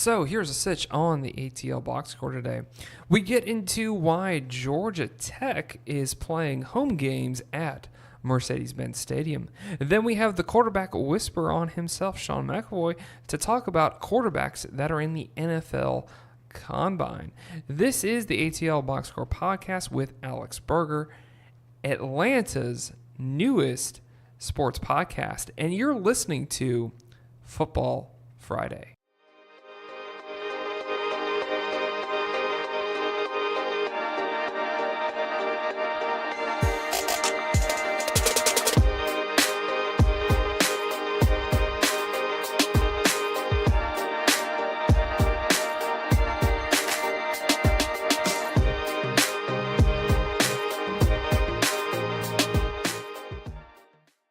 So here's a sitch on the ATL box score today. We get into why Georgia Tech is playing home games at Mercedes-Benz Stadium. Then we have the quarterback whisperer on himself, Sean McEvoy, to talk about quarterbacks that are in the NFL Combine. This is the ATL Box Score podcast with Alex Berger, Atlanta's newest sports podcast, and you're listening to Football Friday.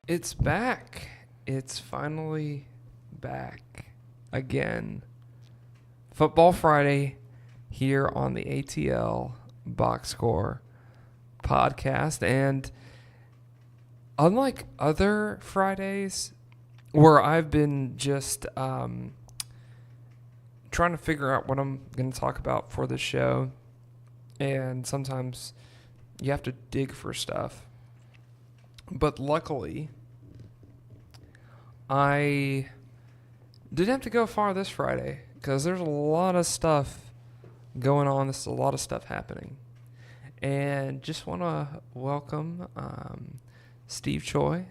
It's back. It's finally back again. Football Friday here on the ATL Box Score podcast. And unlike other Fridays where I've been just trying to figure out what I'm going to talk about for the show, and sometimes you have to dig for stuff. But luckily, I didn't have to go far this Friday because there's a lot of stuff going on. There's a lot of stuff happening. And just want to welcome Steve Choi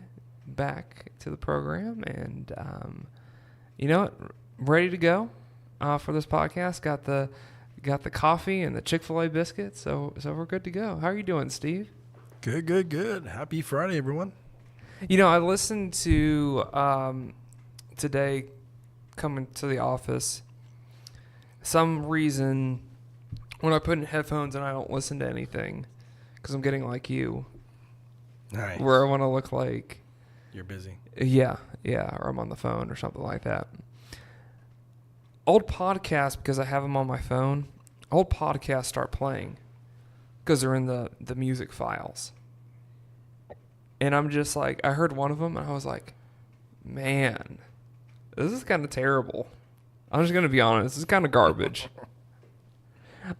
back to the program. And, you know what? Ready to go for this podcast. Got the coffee and the Chick-fil-A biscuits. So we're good to go. How are you doing, Steve? Good. Happy Friday, everyone. You know, I listened to today coming to the office. Some reason when I put in headphones and I don't listen to anything because I'm getting like you. Nice. Where I want to look like you're busy. Yeah, or I'm on the phone or something like that. Old podcasts, because I have them on my phone, old podcasts start playing because they're in the music files. And I'm just like, I heard one of them, and I was like, man, this is kind of terrible. I'm just going to be honest. This is kind of garbage.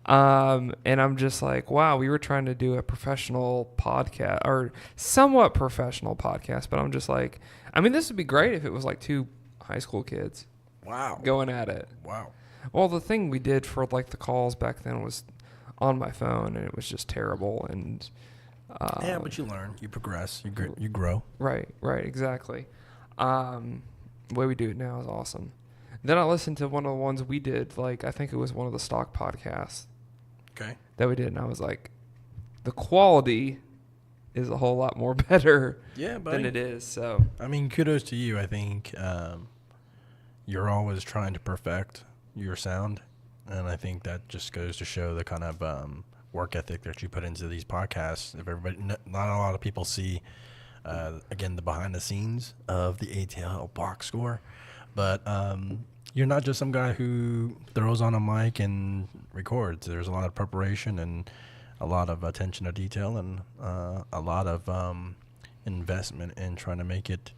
And I'm just like, wow, we were trying to do a professional podcast, or somewhat professional podcast, but I'm just like, I mean, this would be great if it was like two high school kids. Wow. Going at it. Wow. Well, the thing we did for like the calls back then was on my phone, and it was just terrible. And yeah, but you learn, you progress, you grow. Right, exactly. The way we do it now is awesome. Then I listened to one of the ones we did, like I think it was one of the stock podcasts. Okay. That we did, and I was like, the quality is a whole lot more better than it is. So I mean, kudos to you. I think you're always trying to perfect your sound, and I think that just goes to show the kind of work ethic that you put into these podcasts. If everybody, not a lot of people see, again, the behind the scenes of the ATL box score, but you're not just some guy who throws on a mic and records. There's a lot of preparation and a lot of attention to detail and a lot of investment in trying to make it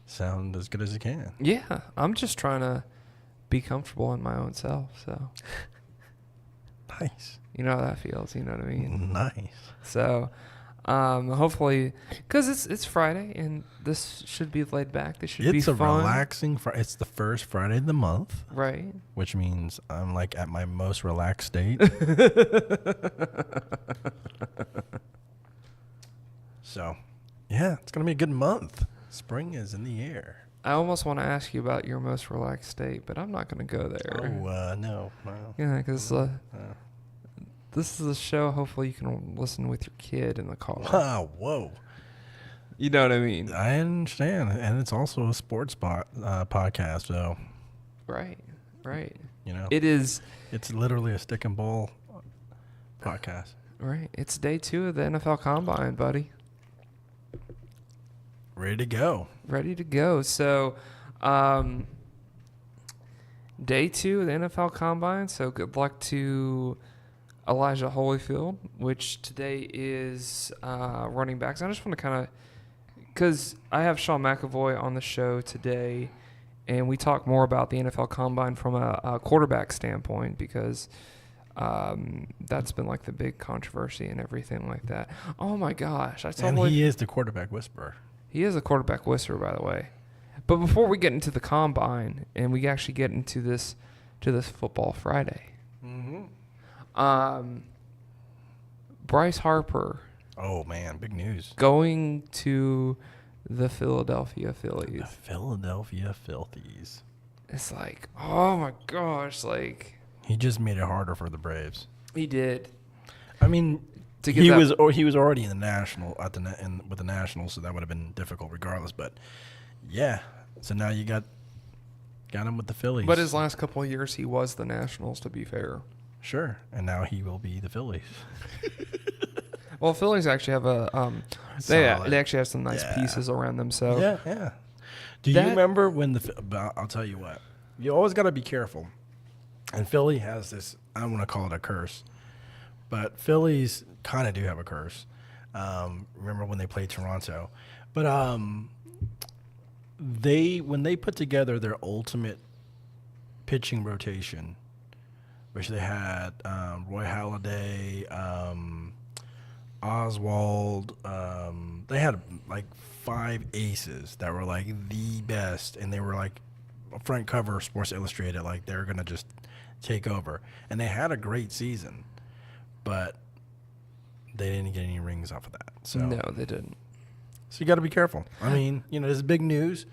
sound as good as it can. Yeah, I'm just trying to be comfortable in my own self. So nice. You know how that feels. You know what I mean? Nice. So, hopefully, because it's Friday and this should be laid back. This should be fun. It's a relaxing Friday. It's the first Friday of the month. Right. Which means I'm like at my most relaxed state. So, yeah, it's going to be a good month. Spring is in the air. I almost want to ask you about your most relaxed state, but I'm not going to go there. Oh, no. Yeah, because this is a show hopefully you can listen with your kid in the car. Wow, whoa. You know what I mean? I understand. And it's also a sports podcast, so. Right. You know. It is. It's literally a stick and ball podcast. Right. It's day 2 of the NFL Combine, buddy. Ready to go. So, day 2 of the NFL Combine. So good luck to Elijah Holyfield, which today is running backs. I just want to kind of, because I have Sean McEvoy on the show today, and we talk more about the NFL Combine from a quarterback standpoint because that's been like the big controversy and everything like that. Oh my gosh! He is the quarterback whisperer. He is a quarterback whisperer, by the way. But before we get into the Combine and we actually get into this Football Friday, Bryce Harper. Oh man, big news. Going to the Philadelphia Phillies. The Philadelphia Filthies. It's like, oh my gosh, like he just made it harder for the Braves. He did. I mean, he was already in the National with the Nationals, so that would have been difficult regardless. But yeah, so now you got him with the Phillies. But his last couple of years, he was the Nationals. To be fair, sure, and now he will be the Phillies. Well, Phillies actually have they actually have some nice pieces around them. So yeah. Do you remember when I'll tell you what. You always got to be careful. And Philly has this, I don't want to call it a curse, but Phillies kind of do have a curse. Remember when they played Toronto. But when they put together their ultimate pitching rotation, which they had Roy Halladay, Oswald, they had like 5 aces that were like the best, and they were like a front cover of Sports Illustrated, like they're going to just take over. And they had a great season, but they didn't get any rings off of that. So no, they didn't. So you got to be careful. I mean, this is big news.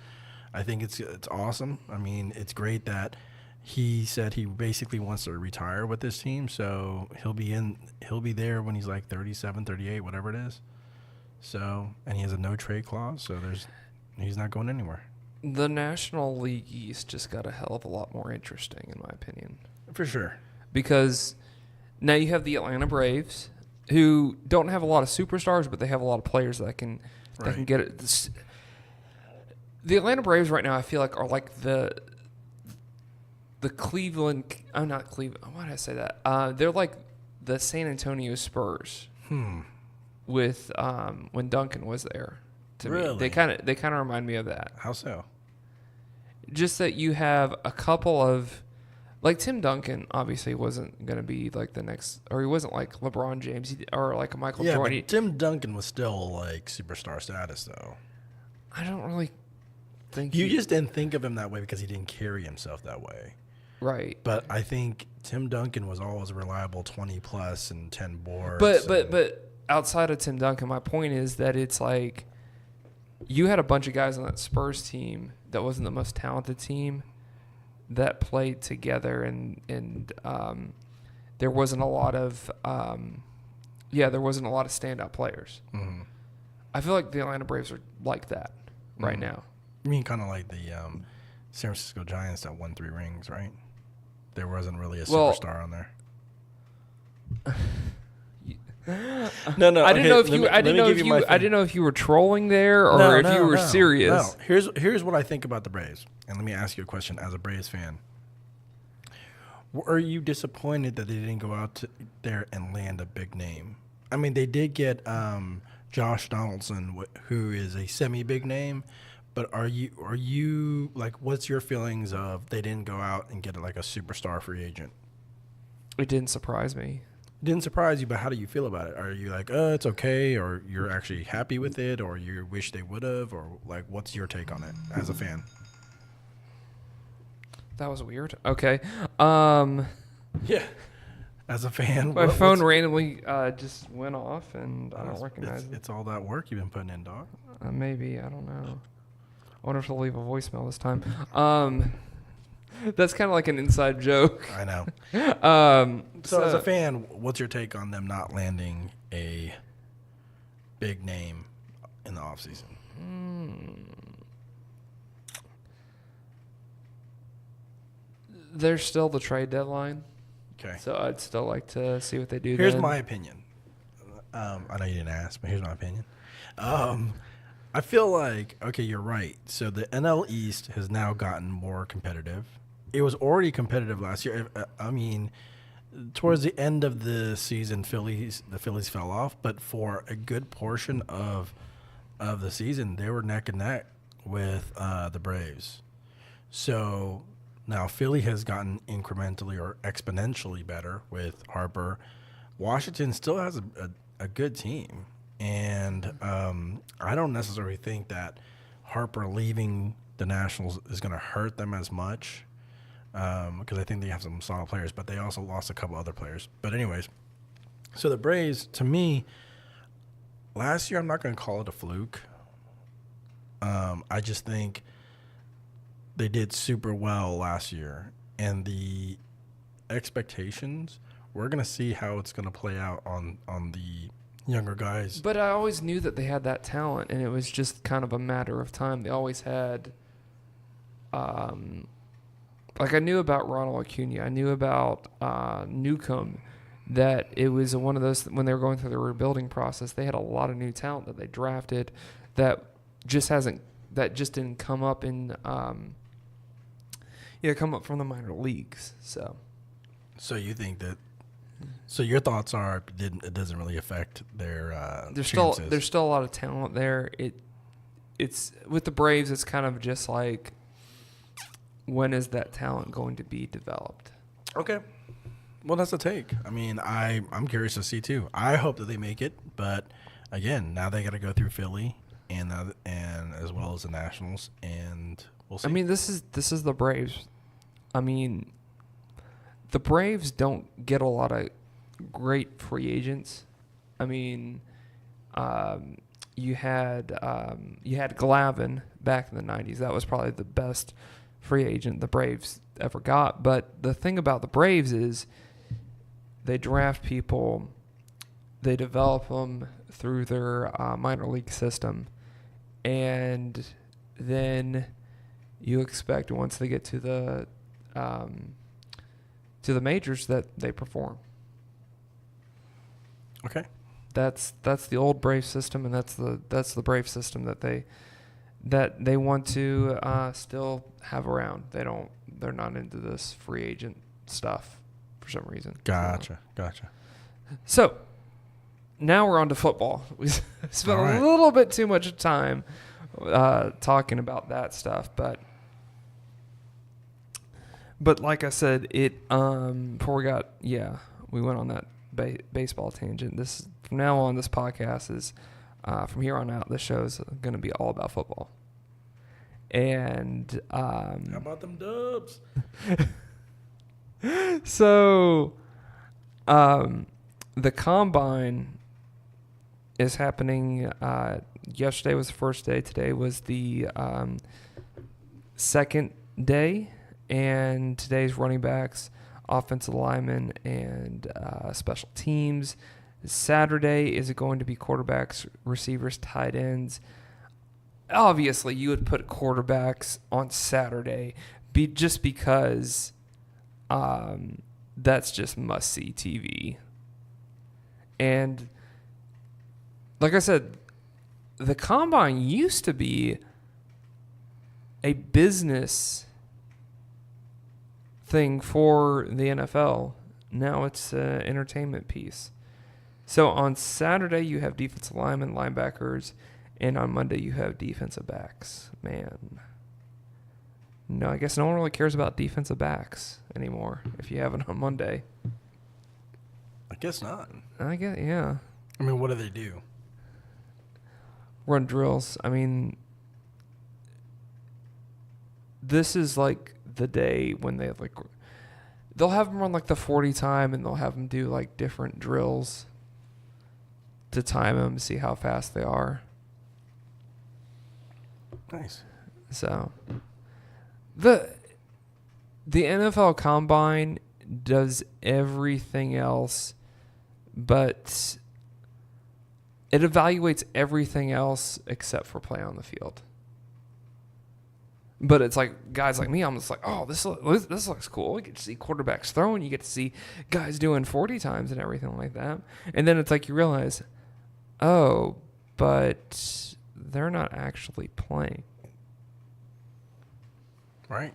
I think it's awesome. I mean, it's great that he said he basically wants to retire with this team, so he'll be there when he's like 37, 38, whatever it is. So, and he has a no trade clause, so he's not going anywhere. The National League East just got a hell of a lot more interesting, in my opinion. For sure. Because now you have the Atlanta Braves, who don't have a lot of superstars, but they have a lot of players that can get it. The Atlanta Braves right now, I feel like, are like the Cleveland. I'm not Cleveland. Why did I say that? They're like the San Antonio Spurs. With when Duncan was there. To really? Me. They kind of remind me of that. How so? Just that you have a couple of, like Tim Duncan obviously wasn't going to be like the next, or he wasn't like LeBron James or like a Michael Jordan. Yeah, but Tim Duncan was still like superstar status though. I don't really think you just didn't think of him that way because he didn't carry himself that way. Right. But I think Tim Duncan was always reliable 20 plus and 10 boards. But outside of Tim Duncan, my point is that it's like you had a bunch of guys on that Spurs team that wasn't the most talented team that played together, and there wasn't a lot of standout players. Mm-hmm. I feel like the Atlanta Braves are like that right now. You mean kind of like the San Francisco Giants that won 3 rings, right? There wasn't really a superstar on there. No. I didn't know if you were trolling there or if you were serious. No. Here's what I think about the Braves, and let me ask you a question as a Braves fan. Are you disappointed that they didn't go out there and land a big name? I mean, they did get Josh Donaldson, who is a semi-big name, but are you like, what's your feelings of they didn't go out and get like a superstar free agent? It didn't surprise me. Didn't surprise you, but how do you feel about it? Are you like, it's okay, or you're actually happy with it, or you wish they would have, or like, what's your take on it as a fan? That was weird. Okay. Yeah. As a fan, my phone randomly just went off, and I don't recognize it. It's all that work you've been putting in, dog. Maybe, I don't know. I wonder if they'll leave a voicemail this time. That's kind of like an inside joke. I know. So as a fan, what's your take on them not landing a big name in the offseason? There's still the trade deadline. Okay. So I'd still like to see what they do. Here's my opinion. I know you didn't ask, but here's my opinion. I feel like, okay, you're right. So the NL East has now gotten more competitive. It was already competitive last year. I mean, towards the end of the season, the Phillies fell off, but for a good portion of the season, they were neck and neck with the Braves. So now Philly has gotten incrementally or exponentially better with Harper. Washington still has a good team. And I don't necessarily think that Harper leaving the Nationals is going to hurt them as much because I think they have some solid players, but they also lost a couple other players. But anyways, so the Braves, to me, last year I'm not going to call it a fluke. I just think they did super well last year, and the expectations, we're going to see how it's going to play out on the younger guys. But I always knew that they had that talent, and it was just kind of a matter of time. They always had, like I knew about Ronald Acuna. I knew about Newcomb, that it was one of those, when they were going through the rebuilding process, they had a lot of new talent that they drafted that just didn't come up in, come up from the minor leagues. So you think that? So your thoughts are it doesn't really affect their chances. There's still a lot of talent there. It's with the Braves. It's kind of just like, when is that talent going to be developed? Okay. Well, that's a take. I mean, I'm curious to see too. I hope that they make it, but again, now they got to go through Philly and as well as the Nationals, and we'll see. I mean, this is the Braves. I mean, the Braves don't get a lot of great free agents. I mean, you had Glavine back in the 90s. That was probably the best free agent the Braves ever got. But the thing about the Braves is they draft people, they develop them through their minor league system, and then you expect once they get to the majors that they perform. Okay. That's the old Brave system, and that's the Brave system that they want to still have around. They're not into this free agent stuff for some reason. Gotcha. So now we're on to football. We spent a little bit too much time talking about that stuff, but like I said, before we went on that baseball tangent. This from now on, this podcast is from here on out. This show is going to be all about football. And how about them Dubs? So, the combine is happening. Yesterday was the first day. Today was the second day. And today's running backs, offensive linemen, and special teams. Saturday is going to be quarterbacks, receivers, tight ends. Obviously, you would put quarterbacks on Saturday just because that's just must-see TV. And like I said, the combine used to be a business thing for the NFL. Now it's an entertainment piece. So on Saturday, you have defensive linemen, linebackers, and on Monday, you have defensive backs. Man. No, I guess no one really cares about defensive backs anymore if you have it on Monday. I guess not. I guess, yeah. I mean, what do they do? Run drills. I mean, this is like the day when they have they'll have them run like the 40 time, and they'll have them do like different drills to time them, see how fast they are. Nice. So the NFL Combine does everything else, but it evaluates everything else except for play on the field. But it's like guys like me, I'm just like, oh, this looks cool. You get to see quarterbacks throwing. You get to see guys doing 40 times and everything like that. And then it's like you realize, oh, but they're not actually playing. Right.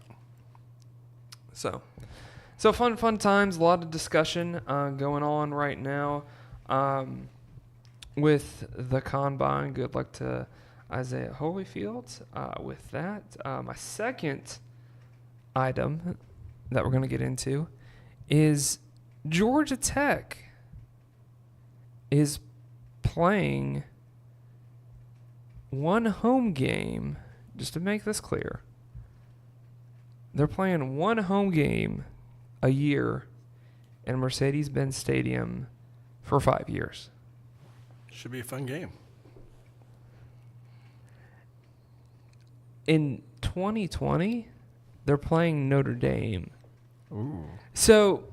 So fun times. A lot of discussion going on right now with the combine. Good luck to Isaiah Holyfield with that. My second item that we're going to get into is Georgia Tech is playing one home game. Just to make this clear, they're playing one home game a year in Mercedes-Benz Stadium for 5 years. Should be a fun game. In 2020, they're playing Notre Dame. Ooh. So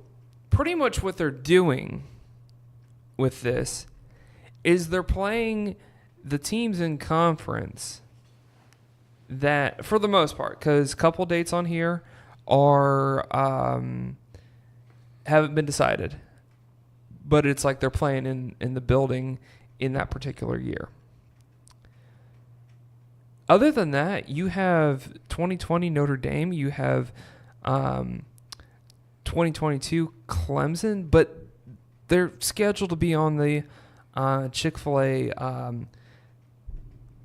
pretty much what they're doing with this is they're playing the teams in conference that, for the most part, because a couple dates on here are haven't been decided, but it's like they're playing in the building in that particular year. Other than that, you have 2020 Notre Dame, you have 2022 Clemson, but they're scheduled to be on the Chick-fil-A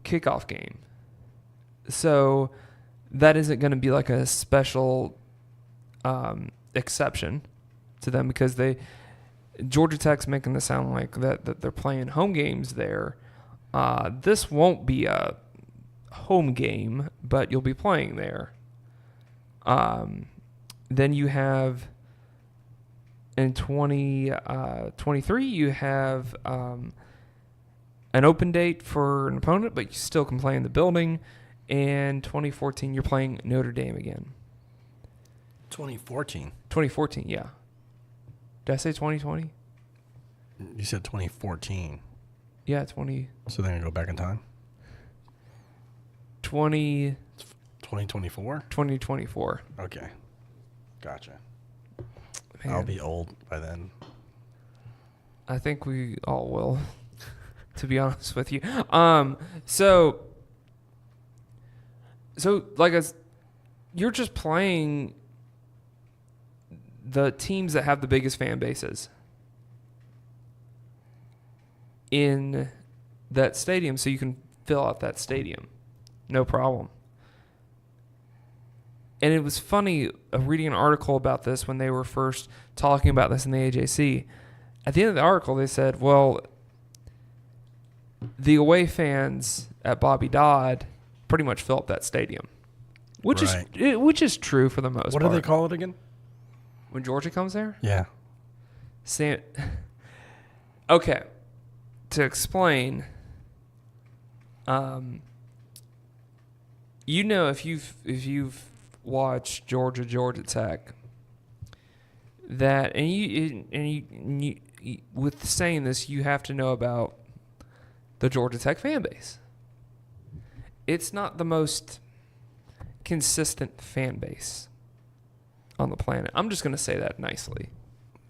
kickoff game. So that isn't going to be like a special exception to them, because Georgia Tech's making this sound like that they're playing home games there. This won't be a home game, but you'll be playing there. Then you have in 2023 you have an open date for an opponent, but you still can play in the building. And 2014 you're playing Notre Dame again. 2014. 2014, yeah. Did I say 2020? You said 2014. Yeah, 20. So they're going to go back in time? 2024? 2024. Okay. Gotcha. Man, I'll be old by then. I think we all will, to be honest with you. So like you're just playing the teams that have the biggest fan bases in that stadium, so you can fill out that stadium. No problem. And it was funny reading an article about this when they were first talking about this in the AJC. At the end of the article, they said, well, the away fans at Bobby Dodd pretty much fill up that stadium, which is true for the most part. What do they call it again? When Georgia comes there? Yeah. Okay. To explain, if you've watched Georgia Tech, that and you with saying this, you have to know about the Georgia Tech fan base. It's not the most consistent fan base on the planet. I'm just going to say that nicely.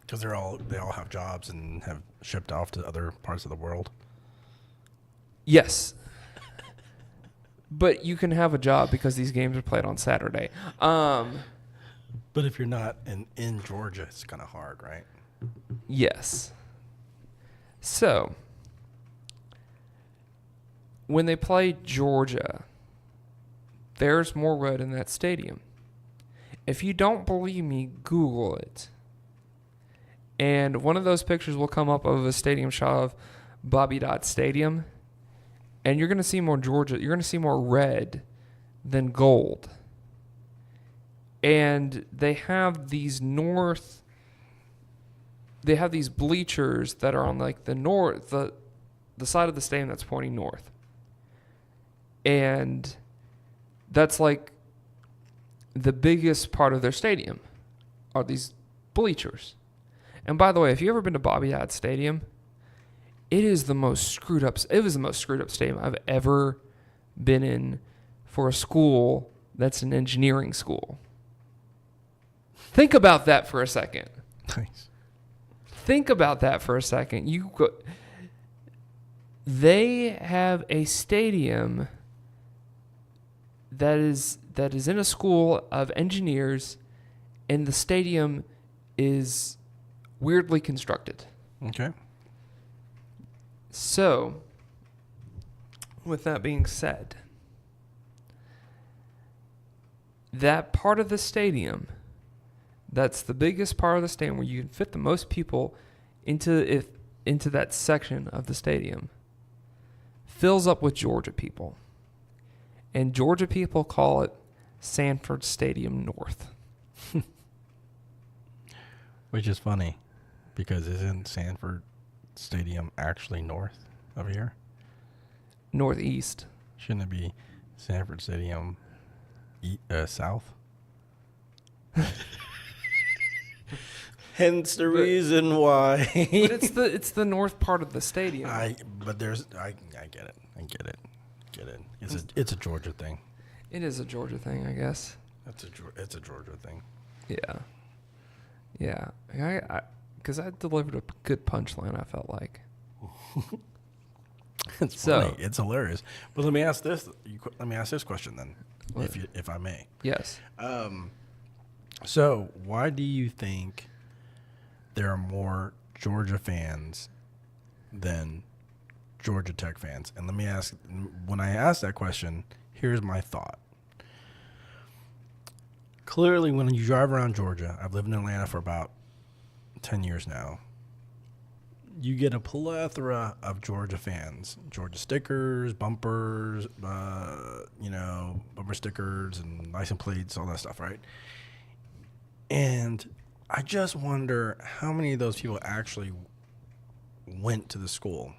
Because they all have jobs and have shipped off to other parts of the world. Yes. But you can have a job because these games are played on Saturday. But if you're not in Georgia, it's kind of hard, right? Yes. So, when they play Georgia, there's more red in that stadium. If you don't believe me, Google it. And one of those pictures will come up of a stadium shot of Bobby Dodd Stadium. And you're going to see more Georgia. You're going to see more red than gold. And they have these bleachers that are on like the north, the side of the stadium that's pointing north. And that's like the biggest part of their stadium are these bleachers. And by the way, if you've ever been to Bobby Dodd Stadium, it was the most screwed up stadium I've ever been in for a school that's an engineering school. Think about that for a second. Nice. Think about that for a second. They have a stadium that is in a school of engineers, and the stadium is weirdly constructed. Okay. So, with that being said, that part of the stadium, that's the biggest part of the stadium where you can fit the most people into that section of the stadium, fills up with Georgia people. And Georgia people call it Sanford Stadium North. Which is funny, because isn't Sanford Stadium actually north of here? Northeast. Shouldn't it be Sanford Stadium south? Hence the reason why. But it's the north part of the stadium. I get it. It's a Georgia thing. It is a Georgia thing, I guess. It's a Georgia thing. Yeah. Because I delivered a good punchline, I felt like. It's funny. It's hilarious. But let me ask this. Let me ask this question then, if I may. Yes. So why do you think there are more Georgia fans than Georgia Tech fans? And let me ask. When I ask that question, here's my thought. Clearly, when you drive around Georgia, I've lived in Atlanta for about 10 years now. You get a plethora of Georgia fans, Georgia stickers, bumpers, bumper stickers and license plates, all that stuff, right? And I just wonder how many of those people actually went to the school.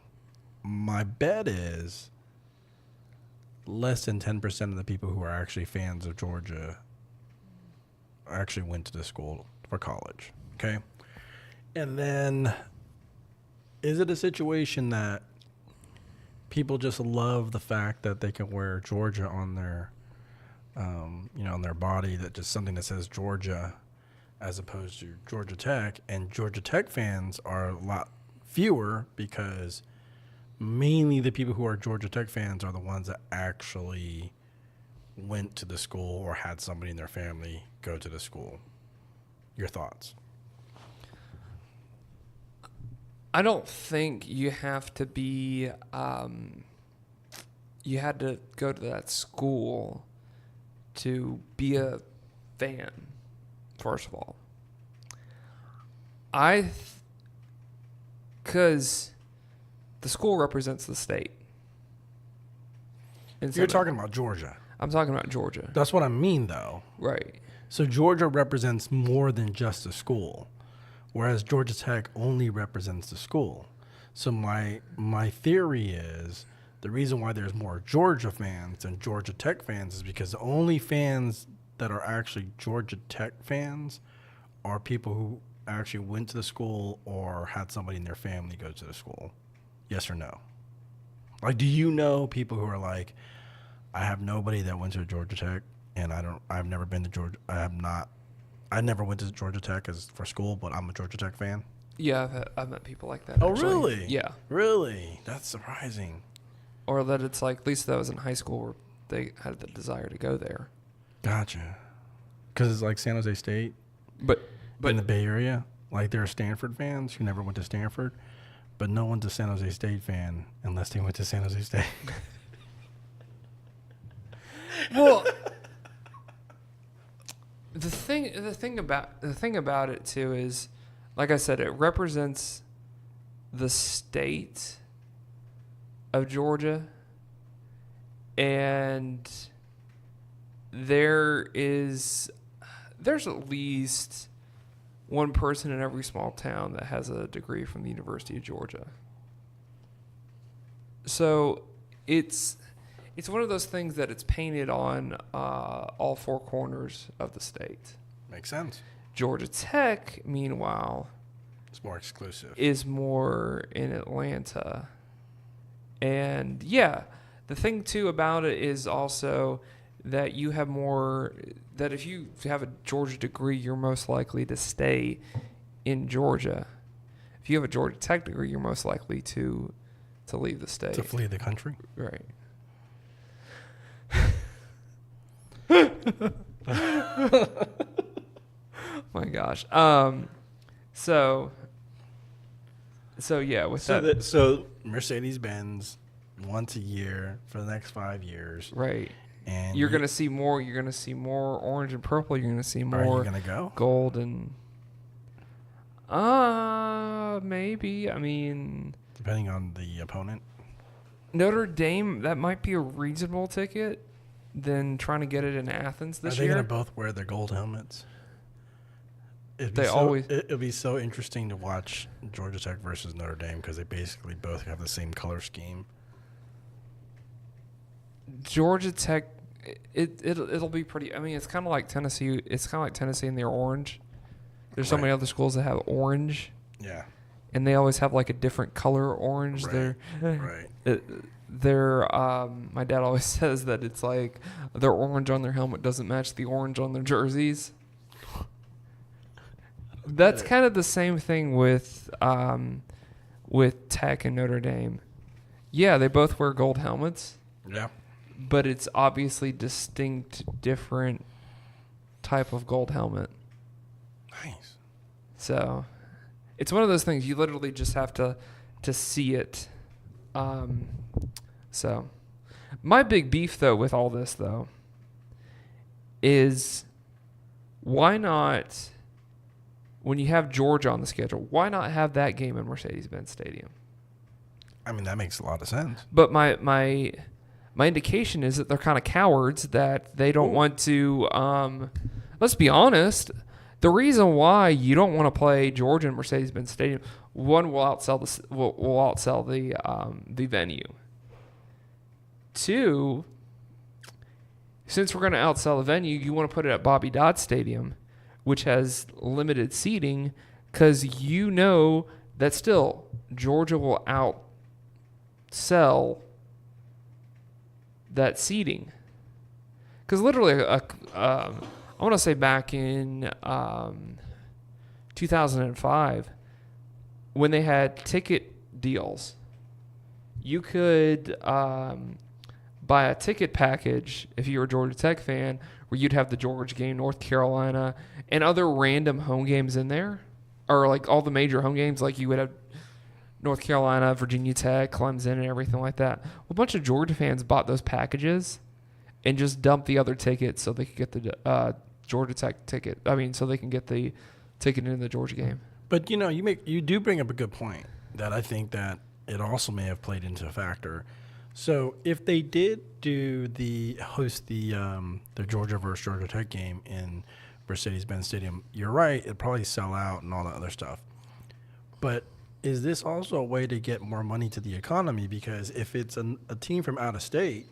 My bet is less than 10% of the people who are actually fans of Georgia actually went to the school for college, okay? And then, is it a situation that people just love the fact that they can wear Georgia on their, on their body, that just something that says Georgia, as opposed to Georgia Tech? And Georgia Tech fans are a lot fewer because mainly the people who are Georgia Tech fans are the ones that actually went to the school or had somebody in their family go to the school. Your thoughts? I don't think you have to be, you had to go to that school to be a fan, first of all. Because the school represents the state. You're talking about Georgia. I'm talking about Georgia. That's what I mean, though. Right. So Georgia represents more than just the school, whereas Georgia Tech only represents the school. So my theory is the reason why there's more Georgia fans than Georgia Tech fans is because the only fans that are actually Georgia Tech fans are people who actually went to the school or had somebody in their family go to the school. Yes or no? Like, do you know people who are like, I have nobody that went to Georgia Tech, and I've never been to Georgia. I never went to Georgia Tech for school, but I'm a Georgia Tech fan. Yeah, I've met people like that. Oh, actually. Really? Yeah. Really? That's surprising. Or that it's like, at least that was in high school where they had the desire to go there. Gotcha. Because it's like San Jose State, but in the Bay Area. Like, there are Stanford fans who never went to Stanford, but no one's a San Jose State fan unless they went to San Jose State. Well, the thing about it too is, like I said, it represents the state of Georgia, and there's at least one person in every small town that has a degree from the University of Georgia. So it's one of those things that it's painted on all four corners of the state. Makes sense. Georgia Tech, meanwhile, It's more exclusive. is more in Atlanta. And yeah, the thing too about it is also that you have more, that if you have a Georgia degree, you're most likely to stay in Georgia. If you have a Georgia Tech degree, you're most likely to leave the state. To flee the country? Right. My gosh. So yeah, with that. So Mercedes-Benz once a year for the next 5 years. Right. And you're gonna see more. You're gonna see more orange and purple. You're gonna see more. Are you gonna go? Gold and maybe. I mean, depending on the opponent. Notre Dame, that might be a reasonable ticket than trying to get it in Athens this year. Are they gonna both wear their gold helmets? It'll be so interesting to watch Georgia Tech versus Notre Dame because they basically both have the same color scheme. Georgia Tech, it'll be pretty. I mean, it's kind of like Tennessee. It's kind of like Tennessee and their orange. There's so many other schools that have orange. Yeah. And they always have like a different color orange. Right. They're my dad always says that it's like their orange on their helmet doesn't match the orange on their jerseys. That's kind of the same thing with Tech and Notre Dame. Yeah, they both wear gold helmets. Yeah. But it's obviously distinct, different type of gold helmet. Nice. So, it's one of those things you literally just have to see it. So, my big beef though with all this though is why not, when you have Georgia on the schedule, why not have that game in Mercedes-Benz Stadium? I mean, that makes a lot of sense. But my indication is that they're kind of cowards, that they don't want to. Let's be honest. The reason why you don't want to play Georgia in Mercedes-Benz Stadium, one, will outsell the venue. Two, since we're going to outsell the venue, you want to put it at Bobby Dodd Stadium, which has limited seating, because you know that still Georgia will outsell that seating. Because literally, I want to say back in 2005, when they had ticket deals, you could buy a ticket package if you were a Georgia Tech fan, where you'd have the Georgia game, North Carolina, and other random home games in there, or like all the major home games, like you would have North Carolina, Virginia Tech, Clemson, and everything like that. Well, a bunch of Georgia fans bought those packages and just dumped the other tickets so they could get the Georgia Tech ticket. I mean, so they can get the ticket into the Georgia game. But you do bring up a good point that I think that it also may have played into a factor. So if they did host the Georgia versus Georgia Tech game in Mercedes-Benz Stadium, you're right, it'd probably sell out and all that other stuff. But is this also a way to get more money to the economy? Because if it's a team from out of state,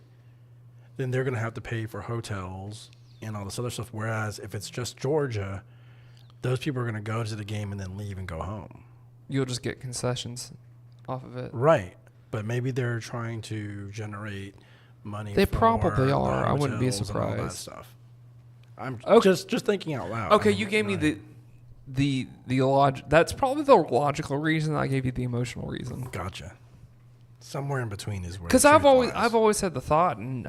then they're going to have to pay for hotels and all this other stuff. Whereas if it's just Georgia, those people are going to go to the game and then leave and go home. You'll just get concessions off of it. Right. But maybe they're trying to generate money. They probably for are. I wouldn't be hotels and all that surprised. stuff. I'm Okay. just thinking out loud. Okay, you gave me the logic. That's probably the logical reason. I gave you the emotional reason. Gotcha. Somewhere in between is where. Because I've always had the thought, and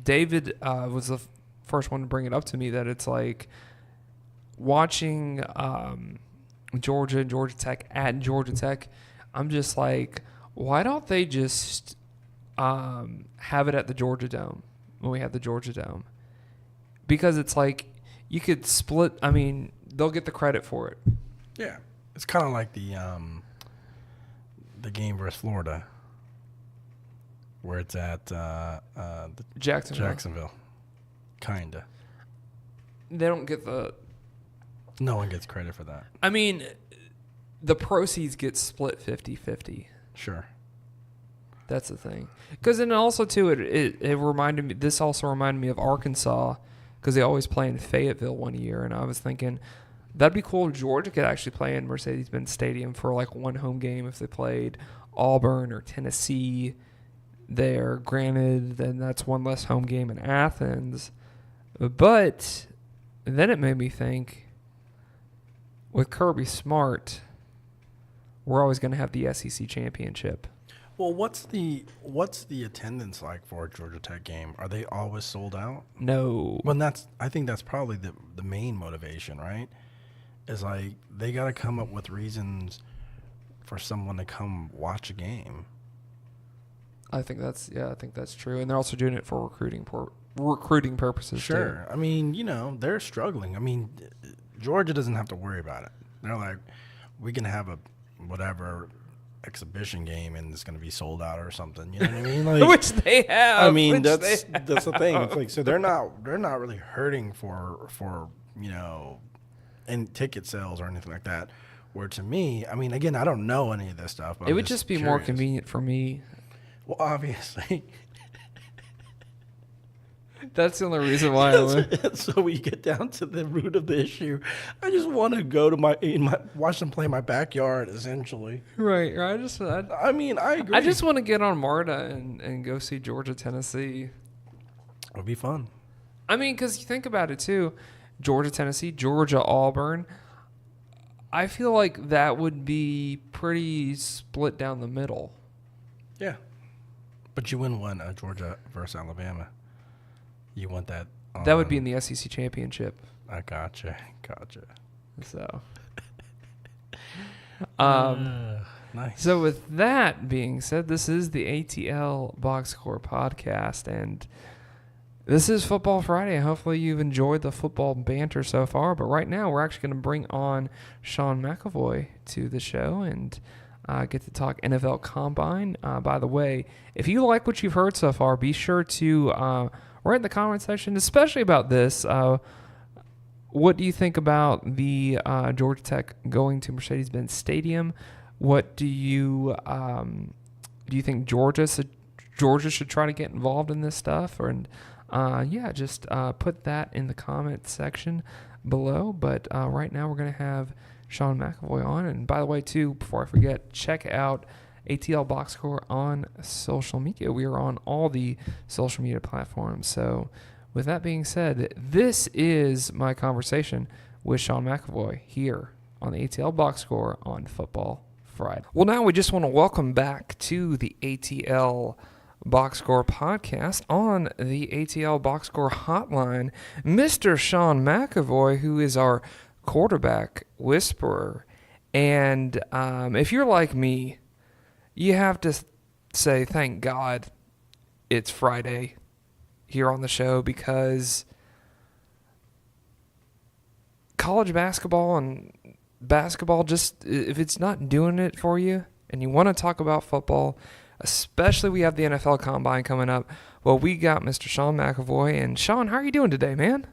David was the first one to bring it up to me, that it's like watching Georgia and Georgia Tech at Georgia Tech. I'm just like, why don't they just have it at the Georgia Dome when we have the Georgia Dome? Because it's like you could split. I mean, they'll get the credit for it. Yeah, it's kind of like the game versus Florida, where it's at Jacksonville. Kinda. They don't get the. No one gets credit for that. I mean, the proceeds get split 50-50. Sure. That's the thing. Because then also too, it reminded me. This also reminded me of Arkansas, because they always play in Fayetteville one year, and I was thinking that'd be cool if Georgia could actually play in Mercedes-Benz Stadium for like one home game if they played Auburn or Tennessee there. Granted, then that's one less home game in Athens. But then it made me think, with Kirby Smart, we're always going to have the SEC championship. Well, what's the attendance like for a Georgia Tech game? Are they always sold out? No. Well, I think that's probably the main motivation, right? Is like they got to come up with reasons for someone to come watch a game. I think that's true, and they're also doing it for recruiting recruiting purposes. Sure. Too. I mean, they're struggling. I mean, Georgia doesn't have to worry about it. They're like, we can have a whatever exhibition game and it's going to be sold out or something. You know what I mean? Like, Which they have. I mean, that's the thing. It's like, so they're not really hurting for and ticket sales or anything like that. Where to me, I mean, again, I don't know any of this stuff. But It would just be curious. more convenient for me. Well, obviously. That's the only reason why I went. So we get down to the root of the issue. I just want to go to watch them play in my backyard, essentially. Right. I mean, I agree. I just want to get on MARTA and go see Georgia, Tennessee. It would be fun. I mean, because you think about it, too. Georgia, Tennessee, Georgia, Auburn. I feel like that would be pretty split down the middle. Yeah. But you wouldn't want Georgia versus Alabama. You want that. That would be in the SEC championship. I gotcha. So. Nice. So with that being said, this is the ATL Box Score podcast, and this is Football Friday. Hopefully you've enjoyed the football banter so far, but right now we're actually going to bring on Sean McEvoy to the show and get to talk NFL Combine. By the way, if you like what you've heard so far, be sure to write in the comment section, especially about this. What do you think about the Georgia Tech going to Mercedes-Benz Stadium? What do you think Georgia should try to get involved in this stuff? Just put that in the comment section below. But right now we're going to have Sean McEvoy on. And by the way, too, before I forget, check out ATL Box Score on social media. We are on all the social media platforms. So with that being said, this is my conversation with Sean McEvoy here on the ATL Box Score on Football Friday. Well, now we just want to welcome back to the ATL Box Score podcast on the ATL Box Score hotline, Mr. Sean McEvoy, who is our quarterback whisperer. And if you're like me, you have to say thank God it's Friday here on the show, because college basketball and basketball, just if it's not doing it for you and you want to talk about football, especially we have the NFL Combine coming up, well, we got Mr. Sean McEvoy. And Sean, how are you doing today, man?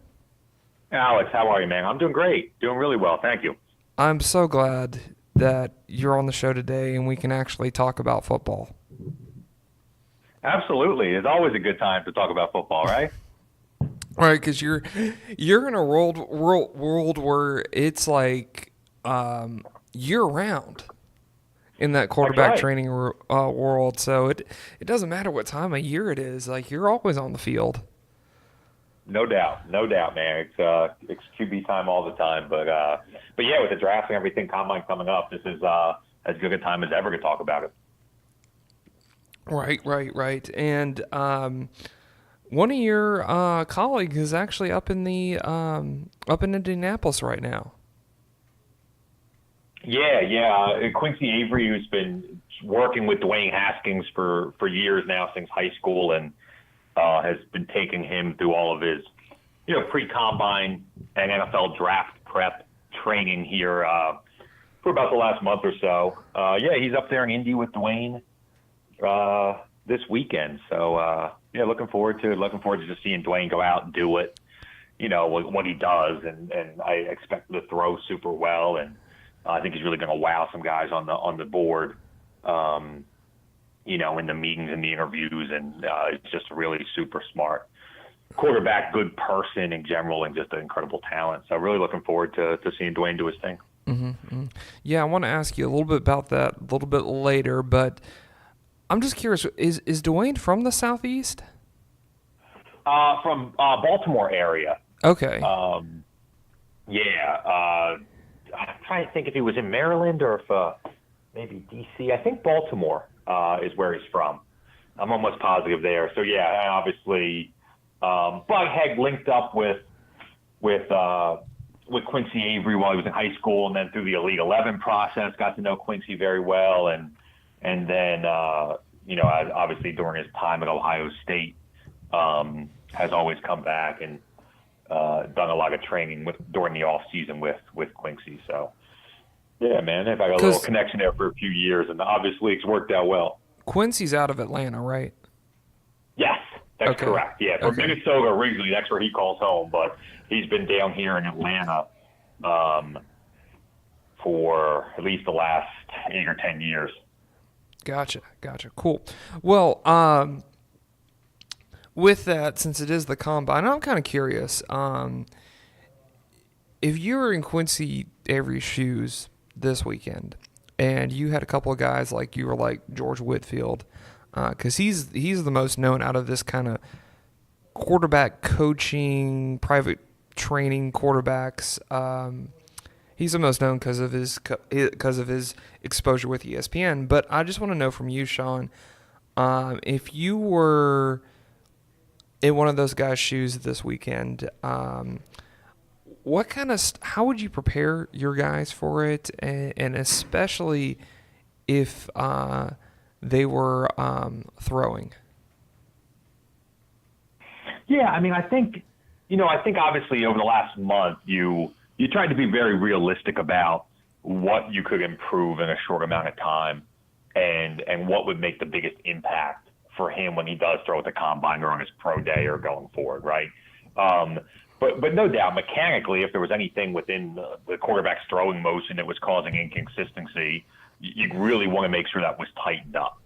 Alex, how are you, man? I'm doing great. Doing really well. Thank you. I'm so glad that you're on the show today and we can actually talk about football. Absolutely. It's always a good time to talk about football, right? Right, because you're in a world where it's like year round in that quarterback training world. So it doesn't matter what time of year it is. Like, you're always on the field. No doubt, man. It's QB time all the time. But yeah, with the draft and everything, Combine coming up, this is as good a time as ever to talk about it. Right. And one of your colleagues is actually up in Indianapolis right now. Yeah. Quincy Avery, who's been working with Dwayne Haskins for years now, since high school, and has been taking him through all of his, pre-combine and NFL draft prep training here for about the last month or so. He's up there in Indy with Dwayne this weekend. So looking forward to just seeing Dwayne go out and do it. What he does, and I expect him to throw super well, and I think he's really going to wow some guys on the board. In the meetings and the interviews, and it's just really super smart quarterback, good person in general, and just an incredible talent. So really looking forward to seeing Dwayne do his thing. Mm-hmm. Yeah, I want to ask you a little bit about that a little bit later, but I'm just curious, is Dwayne from the Southeast? From Baltimore area. Okay. I'm trying to think if he was in Maryland or if maybe D.C. I think Baltimore is where he's from. I'm almost positive there. So yeah, obviously, Bughead linked up with Quincy Avery while he was in high school, and then through the Elite 11 process, got to know Quincy very well, and then obviously during his time at Ohio State, has always come back and done a lot of training during the off season with Quincy. So yeah, man, they've had a little connection there for a few years, and obviously it's worked out well. Quincy's out of Atlanta, right? Yes, that's correct. Yeah, from Minnesota originally, that's where he calls home, but he's been down here in Atlanta for at least the last 8 or 10 years. Gotcha. Cool. Well, with that, since it is the combine, I'm kind of curious. If you were in Quincy Avery's shoes this weekend, and you had a couple of guys like you were like George Whitfield, because he's the most known out of this kind of quarterback coaching, private training quarterbacks. He's the most known because of his exposure with ESPN. But I just want to know from you, Sean, if you were in one of those guys' shoes this weekend, what kind of how would you prepare your guys for it, and especially if they were throwing? Yeah, I mean, I think obviously over the last month you tried to be very realistic about what you could improve in a short amount of time, and what would make the biggest impact for him when he does throw at the combine or on his pro day or going forward, right? But no doubt, mechanically, if there was anything within the quarterback's throwing motion that was causing inconsistency, you really want to make sure that was tightened up,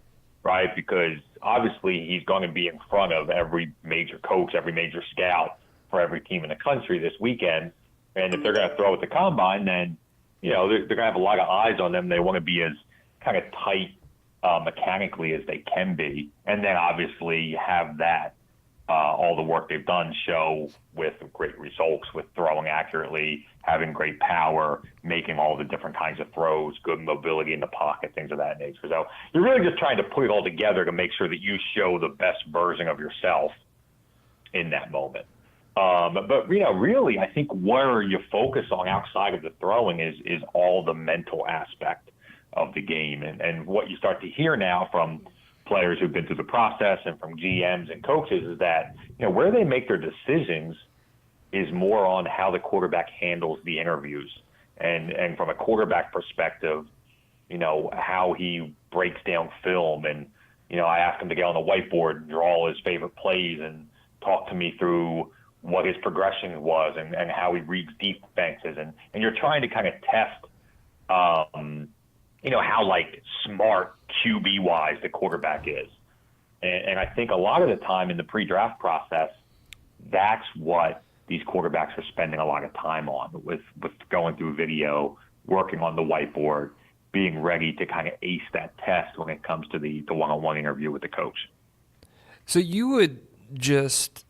right? Because obviously he's going to be in front of every major coach, every major scout for every team in the country this weekend. And if they're going to throw at the combine, then, they're going to have a lot of eyes on them. They want to be as kind of tight mechanically as they can be. And then obviously have that, all the work they've done show with great results, with throwing accurately, having great power, making all the different kinds of throws, good mobility in the pocket, things of that nature. So you're really just trying to put it all together to make sure that you show the best version of yourself in that moment. But really, I think where you focus on outside of the throwing is all the mental aspect of the game. And what you start to hear now from players who've been through the process and from GMs and coaches is that, where they make their decisions is more on how the quarterback handles the interviews. And from a quarterback perspective, how he breaks down film. And, I asked him to get on the whiteboard and draw all his favorite plays and talk to me through what his progression was and how he reads defenses. And you're trying to kind of test, how like smart QB-wise the quarterback is. And I think a lot of the time in the pre-draft process, that's what these quarterbacks are spending a lot of time on, with going through video, working on the whiteboard, being ready to kind of ace that test when it comes to the one-on-one interview with the coach. So you would just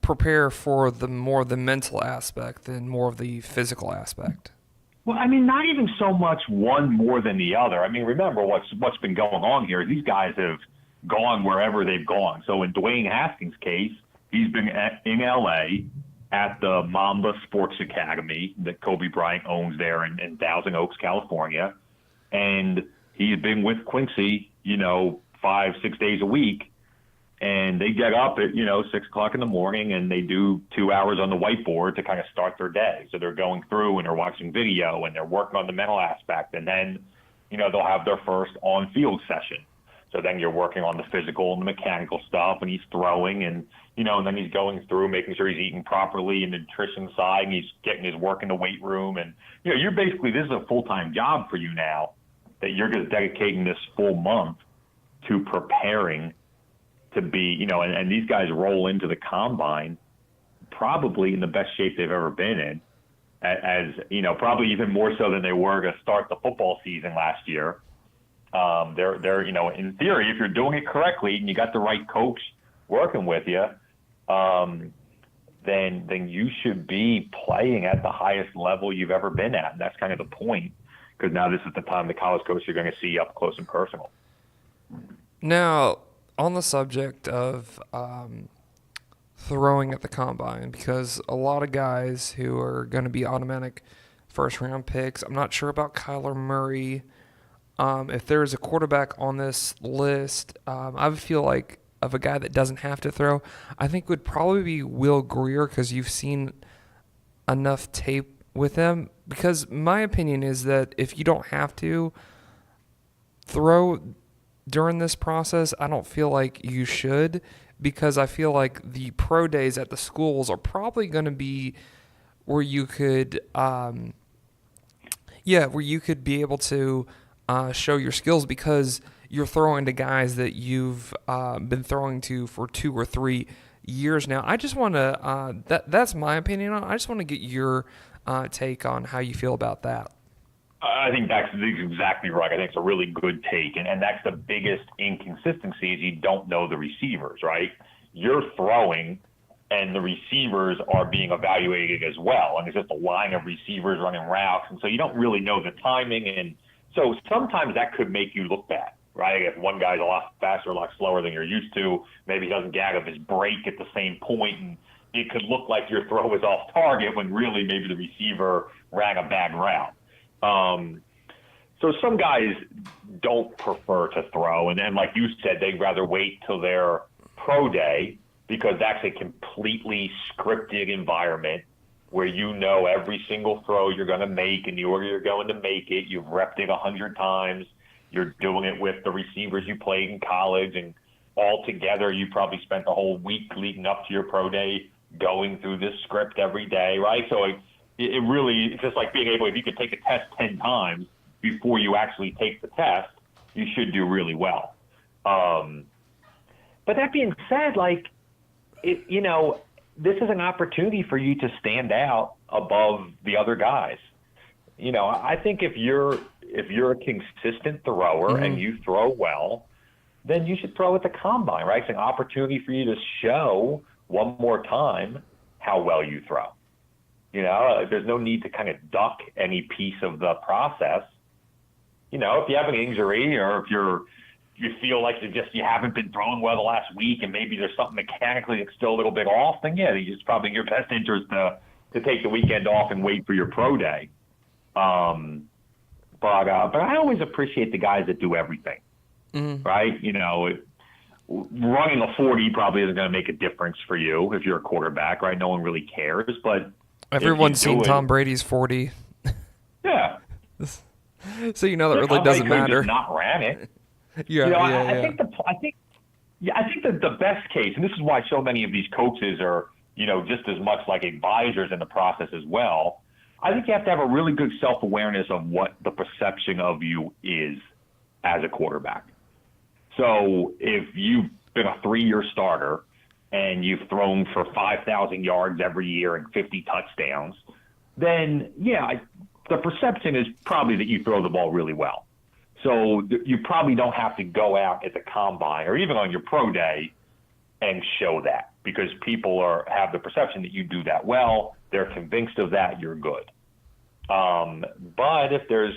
prepare for the mental aspect than more of the physical aspect? Well, I mean, not even so much one more than the other. I mean, remember what's been going on here. These guys have gone wherever they've gone. So in Dwayne Haskins' case, he's been in L.A. at the Mamba Sports Academy that Kobe Bryant owns there in Thousand Oaks, California. And he's been with Quincy, 5-6 days a week. And they get up at, 6 o'clock in the morning and they do 2 hours on the whiteboard to kind of start their day. So they're going through and they're watching video and they're working on the mental aspect. And then, they'll have their first on-field session. So then you're working on the physical and the mechanical stuff, and he's throwing and, and then he's going through making sure he's eating properly and the nutrition side, and he's getting his work in the weight room. And, you're basically, this is a full-time job for you now that you're just dedicating this full month to preparing to be, and these guys roll into the combine probably in the best shape they've ever been in, as probably even more so than they were to start the football season last year. They're in theory, if you're doing it correctly and you got the right coach working with you, then you should be playing at the highest level you've ever been at. And that's kind of the point, because now this is the time the college coach you're going to see up close and personal. Now, on the subject of throwing at the combine, because a lot of guys who are going to be automatic first-round picks, I'm not sure about Kyler Murray. If there is a quarterback on this list, I feel like of a guy that doesn't have to throw, I think would probably be Will Greer, because you've seen enough tape with him. Because my opinion is that if you don't have to throw during this process, I don't feel like you should, because I feel like the pro days at the schools are probably going to be where you could, where you could be able to show your skills, because you're throwing to guys that you've been throwing to for 2 or 3 years now. I just want to, that's my opinion on it. I just want to get your take on how you feel about that. I think that's exactly right. I think it's a really good take. And that's the biggest inconsistency is you don't know the receivers, right? You're throwing and the receivers are being evaluated as well. And it's just a line of receivers running routes. And so you don't really know the timing. And so sometimes that could make you look bad, right? If one guy's a lot faster, a lot slower than you're used to, maybe he doesn't get out of his break at the same point, and it could look like your throw is off target when really maybe the receiver ran a bad route. So some guys don't prefer to throw, and then like you said, they'd rather wait till their pro day, because that's a completely scripted environment where you know every single throw you're going to make and the order you're going to make it. You've repped it 100 times. You're doing it with the receivers you played in college, and all together you probably spent the whole week leading up to your pro day going through this script every day, right? So it really, it's just like being able, if you could take a test 10 times before you actually take the test, you should do really well. But that being said, like, this is an opportunity for you to stand out above the other guys. I think if you're a consistent thrower and you throw well, then you should throw at the combine, right? It's an opportunity for you to show one more time how well you throw. There's no need to kind of duck any piece of the process. If you have an injury, or if you feel like you haven't been throwing well the last week, and maybe there's something mechanically that's still a little bit off, then yeah, it's probably in your best interest to take the weekend off and wait for your pro day. But I always appreciate the guys that do everything, right? Running a 40 probably isn't going to make a difference for you if you're a quarterback, right? No one really cares, but everyone's seen Tom Brady's 40. Yeah. So that really doesn't matter. Just not ran it. I think the best case, and this is why so many of these coaches are, just as much like advisors in the process as well. I think you have to have a really good self-awareness of what the perception of you is as a quarterback. So if you've been a 3-year starter and you've thrown for 5,000 yards every year and 50 touchdowns, then the perception is probably that you throw the ball really well. So you probably don't have to go out at the combine or even on your pro day and show that, because people have the perception that you do that well. They're convinced of that. You're good. But if there's,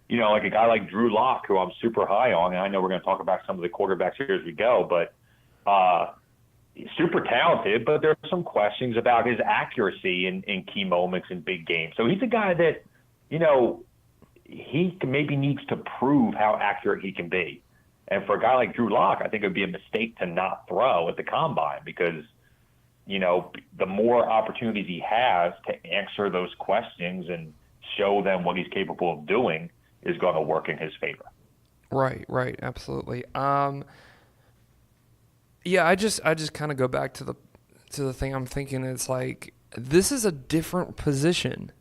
like a guy like Drew Lock, who I'm super high on, and I know we're going to talk about some of the quarterbacks here as we go, but he's super talented, but there's some questions about his accuracy in key moments in big games. So he's a guy that, he maybe needs to prove how accurate he can be. And for a guy like Drew Lock, I think it would be a mistake to not throw at the combine, because, the more opportunities he has to answer those questions and show them what he's capable of doing is going to work in his favor. Right, absolutely. I just kind of go back to the thing I'm thinking. It's like, this is a different position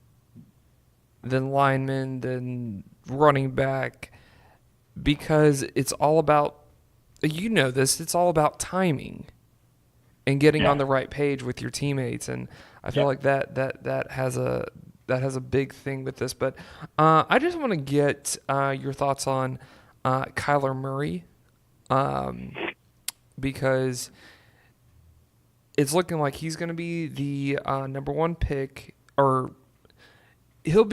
than lineman, than running back, because it's all about, it's all about timing and getting on the right page with your teammates. And I feel like that has a big thing with this. But I just want to get your thoughts on Kyler Murray, because it's looking like he's going to be the number 1 pick, or he'll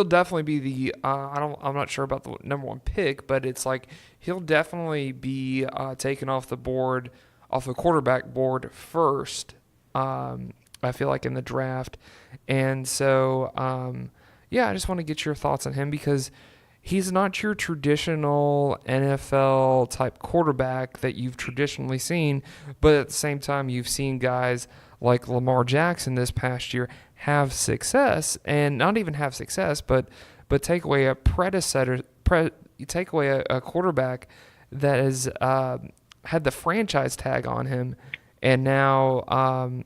definitely be the I'm not sure about the number 1 pick, but it's like he'll definitely be taken off the quarterback board first. I feel like in the draft. And so I just want to get your thoughts on him, because he's not your traditional NFL type quarterback that you've traditionally seen, but at the same time, you've seen guys like Lamar Jackson this past year have success, and not even have success, but take away a take away a quarterback that has had the franchise tag on him, and now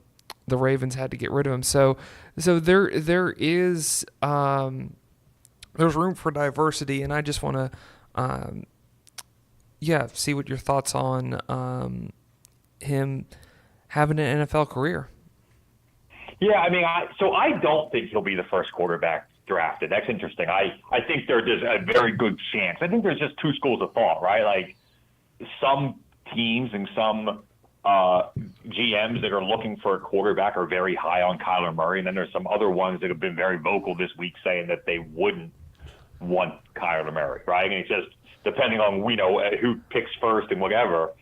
the Ravens had to get rid of him. So there is there's room for diversity, and I just want to see what your thoughts on him having an NFL career. Yeah, I mean, I don't think he'll be the first quarterback drafted. That's interesting. I think there's a very good chance. I think there's just two schools of thought, right? Like some teams and some GMs that are looking for a quarterback are very high on Kyler Murray, and then there's some other ones that have been very vocal this week saying that they wouldn't want Kyler Murray, right? And it's just depending on who picks first and whatever.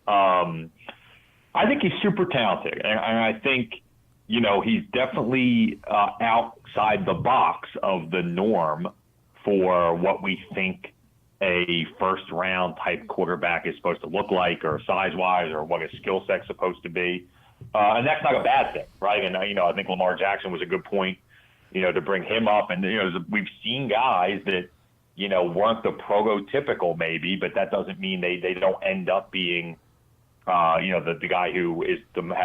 I think he's super talented, and I think he's definitely outside the box of the norm for what we think a first-round type quarterback is supposed to look like, or size-wise, or what his skill set's supposed to be. And that's not a bad thing, right? And, I think Lamar Jackson was a good point, to bring him up. And, we've seen guys that, weren't the prototypical maybe, but that doesn't mean they don't end up being, the guy who has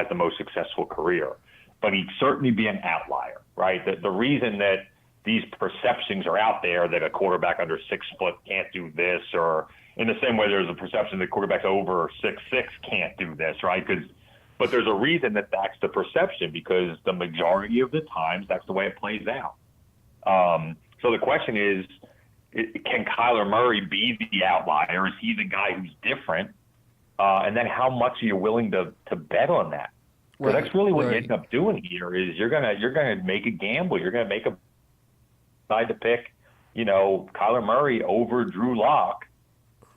the most successful career. But he'd certainly be an outlier, right? The reason that these perceptions are out there that a quarterback under 6 foot can't do this, or in the same way there's a perception that quarterbacks over 6'6" can't do this, right? But there's a reason that that's the perception, because the majority of the times that's the way it plays out. So the question is, can Kyler Murray be the outlier? Is he the guy who's different? And then how much are you willing to bet on that? Because that's really what you end up doing here is you're gonna make a gamble. You're gonna make a decide to pick, Kyler Murray over Drew Lock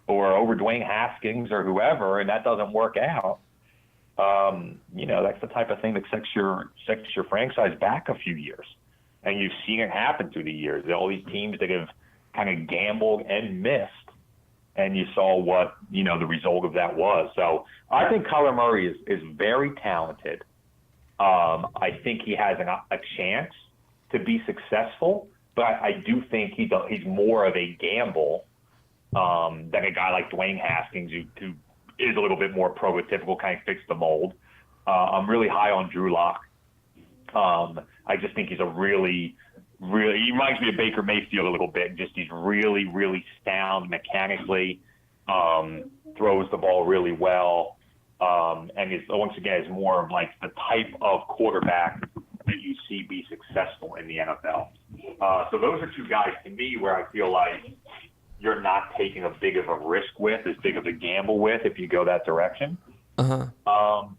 or over Dwayne Haskins or whoever, and that doesn't work out. That's the type of thing that sets your franchise back a few years. And you've seen it happen through the years. All these teams that have kind of gambled and missed, and you saw what, the result of that was. So I think Kyler Murray is very talented. I think he has a chance to be successful, but I do think he's more of a gamble than a guy like Dwayne Haskins, who is a little bit more prototypical, kind of fits the mold. I'm really high on Drew Lock. I just think he's a really, really, he reminds me of Baker Mayfield a little bit. Just he's really, really sound mechanically, throws the ball really well, and once again is more of like the type of quarterback that you see be successful in the NFL. So those are two guys to me where I feel like you're not taking as big of a risk with, as big of a gamble with, if you go that direction. Uh-huh.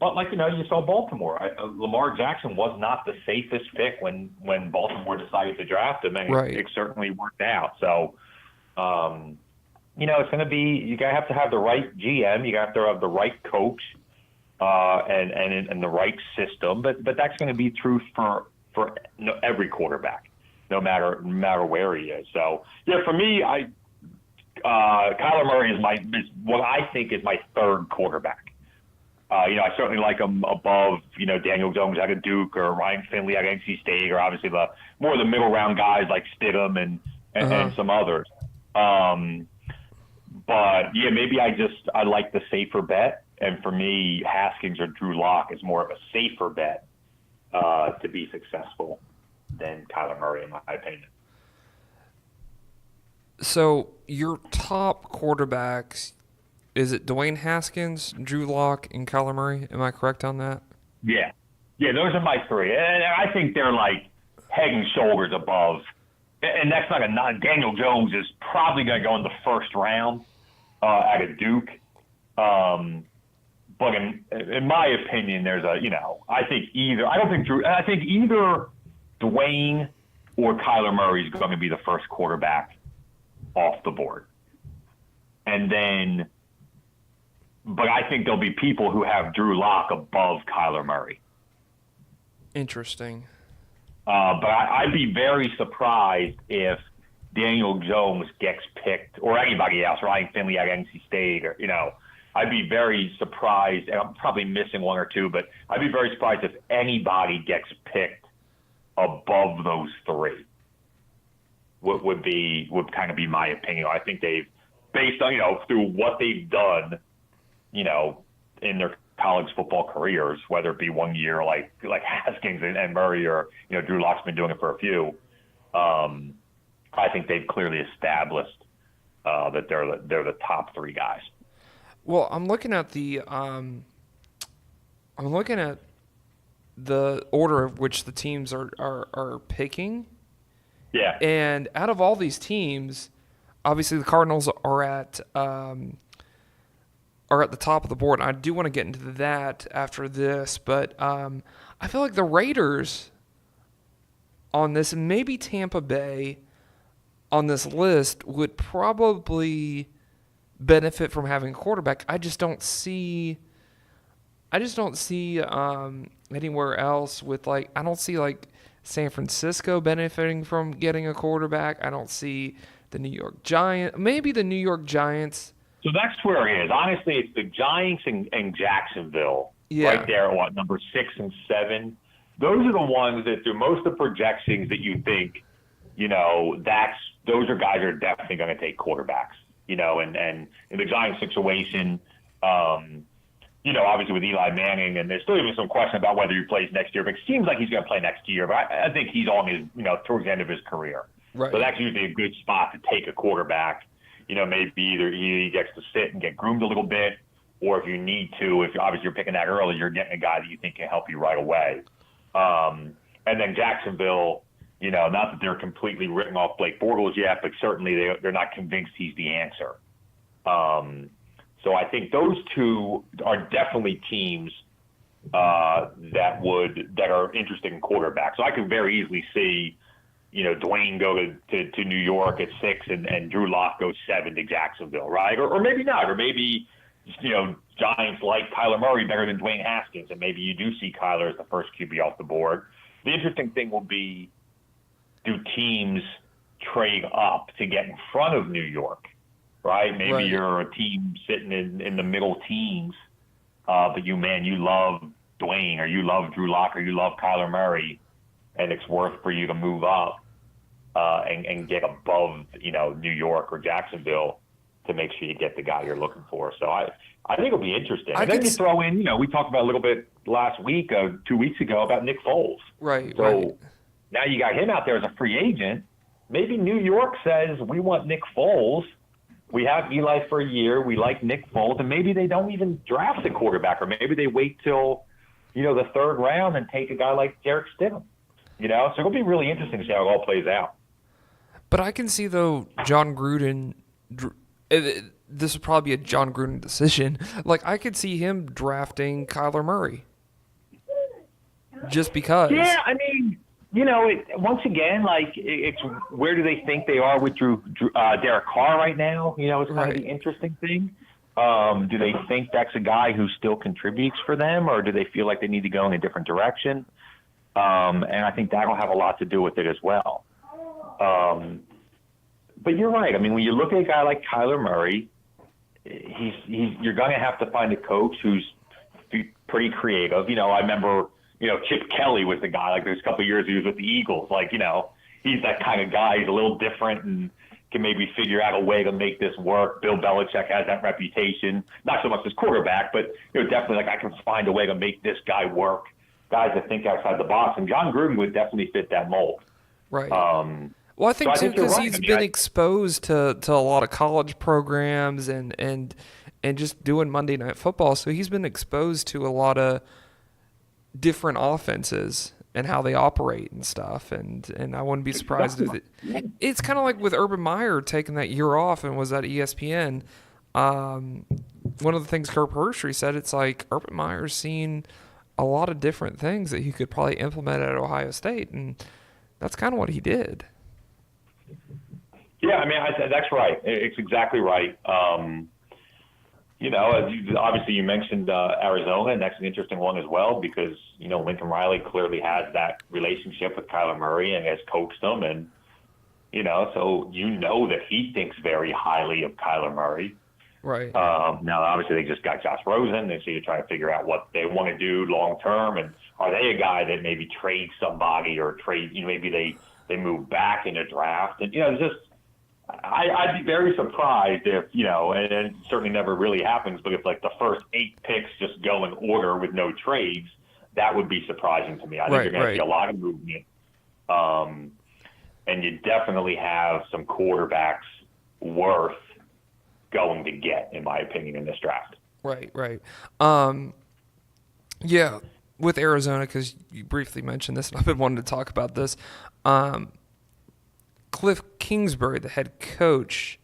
But you saw Baltimore. Lamar Jackson was not the safest pick when Baltimore decided to draft him, and it certainly worked out. So, it's going to be, you have to have the right GM, you have to have the right coach, and the right system. But that's going to be true for every quarterback, no matter where he is. So for me, Kyler Murray is what I think is my third quarterback. I certainly like him above, Daniel Jones out of Duke, or Ryan Finley out of NC State, or obviously the middle round guys like Stidham and some others. But maybe I like the safer bet. And for me, Haskins or Drew Lock is more of a safer bet to be successful than Kyler Murray, in my opinion. So your top quarterbacks, is it Dwayne Haskins, Drew Lock, and Kyler Murray? Am I correct on that? Yeah. Yeah, those are my three. And I think they're like head and shoulders above. And that's not Daniel Jones is probably going to go in the first round out of Duke. But in my opinion, there's I think either Dwayne or Kyler Murray is going to be the first quarterback off the board. And then, but I think there'll be people who have Drew Lock above Kyler Murray. Interesting. But I'd be very surprised if Daniel Jones gets picked, or anybody else, Ryan Finley at NC State, or I'd be very surprised, and I'm probably missing one or two, but I'd be very surprised if anybody gets picked above those three. Would kind of be my opinion. I think they've, based on through what they've done, in their college football careers, whether it be 1 year like Haskins and Murray, or Drew Lock's been doing it for a few. I think they've clearly established that they're the top three guys. Well, I'm looking at the order of which the teams are picking. Yeah. And out of all these teams, obviously the Cardinals are at the top of the board. And I do want to get into that after this, but I feel like the Raiders on this, and maybe Tampa Bay on this list, would probably benefit from having a quarterback. I just don't see anywhere else with I don't see San Francisco benefiting from getting a quarterback. I don't see the New York Giants. Maybe the New York Giants. So that's where it is. Honestly, it's the Giants and Jacksonville right there at number 6 and 7. Those are the ones that through most of the projections that you think, those are guys that are definitely going to take quarterbacks. And in the Giants situation, obviously with Eli Manning, and there's still even some question about whether he plays next year, but it seems like he's going to play next year. But I think he's on his, towards the end of his career. Right. So that's usually a good spot to take a quarterback. Maybe either he gets to sit and get groomed a little bit, or if you need to, if obviously you're picking that early, you're getting a guy that you think can help you right away. And then Jacksonville, not that they're completely written off Blake Bortles yet, but certainly they're not convinced he's the answer. So I think those two are definitely teams that are interested in quarterbacks. So I could very easily see, Dwayne go to New York at 6 and Drew Lock goes 7 to Jacksonville, right? Or maybe not, or maybe Giants like Kyler Murray better than Dwayne Haskins, and maybe you do see Kyler as the first QB off the board. The interesting thing will be, do teams trade up to get in front of New York, right? Maybe you're a team sitting in the middle teens, but you love Dwayne, or you love Drew Lock, or you love Kyler Murray, and it's worth for you to move up and get above, New York or Jacksonville to make sure you get the guy you're looking for. So I think it'll be interesting. And then you throw in, we talked about a little bit last week, 2 weeks ago, about Nick Foles. Right. So now you got him out there as a free agent. Maybe New York says, we want Nick Foles. We have Eli for a year. We like Nick Foles. And maybe they don't even draft a quarterback, or maybe they wait till, the third round and take a guy like Derek Stidham. So it'll be really interesting to see how it all plays out. But I can see, though, John Gruden, this would probably be a John Gruden decision. I could see him drafting Kyler Murray. Just because. Yeah, I mean, once again, it's where do they think they are with Derek Carr right now? It's kind of the interesting thing. Do they think that's a guy who still contributes for them, or do they feel like they need to go in a different direction? And I think that'll have a lot to do with it as well. But you're right. I mean, when you look at a guy like Kyler Murray, you're going to have to find a coach who's pretty creative. I remember, Chip Kelly was the guy. There's a couple of years he was with the Eagles. He's that kind of guy. He's a little different and can maybe figure out a way to make this work. Bill Belichick has that reputation. Not so much as quarterback, but definitely I can find a way to make this guy work. Guys that think outside the box, and John Gruden would definitely fit that mold. Right. Well, I think too, because he's been exposed to a lot of college programs and just doing Monday Night Football, so he's been exposed to a lot of different offenses and how they operate and stuff, and I wouldn't be surprised if it's kind of like with Urban Meyer taking that year off and was at ESPN. One of the things Kirk Herbstreit said, it's like Urban Meyer's seen a lot of different things that he could probably implement at Ohio State, and that's kind of what he did. Yeah, I mean, that's right. It's exactly right. Obviously you mentioned Arizona, and that's an interesting one as well because, Lincoln Riley clearly has that relationship with Kyler Murray and has coached him. And, so that he thinks very highly of Kyler Murray. Right. Now, obviously, they just got Josh Rosen, and so you're trying to figure out what they want to do long term, and are they a guy that maybe trades somebody or maybe they move back in a draft, and it's just I'd be very surprised if and it certainly never really happens, but if like the first 8 picks just go in order with no trades, that would be surprising to me. I think you're going to see a lot of movement, and you definitely have some quarterbacks worth going to get, in my opinion, in this draft. Right. Yeah, with Arizona, because you briefly mentioned this, and I've been wanting to talk about this. Cliff Kingsbury, the head coach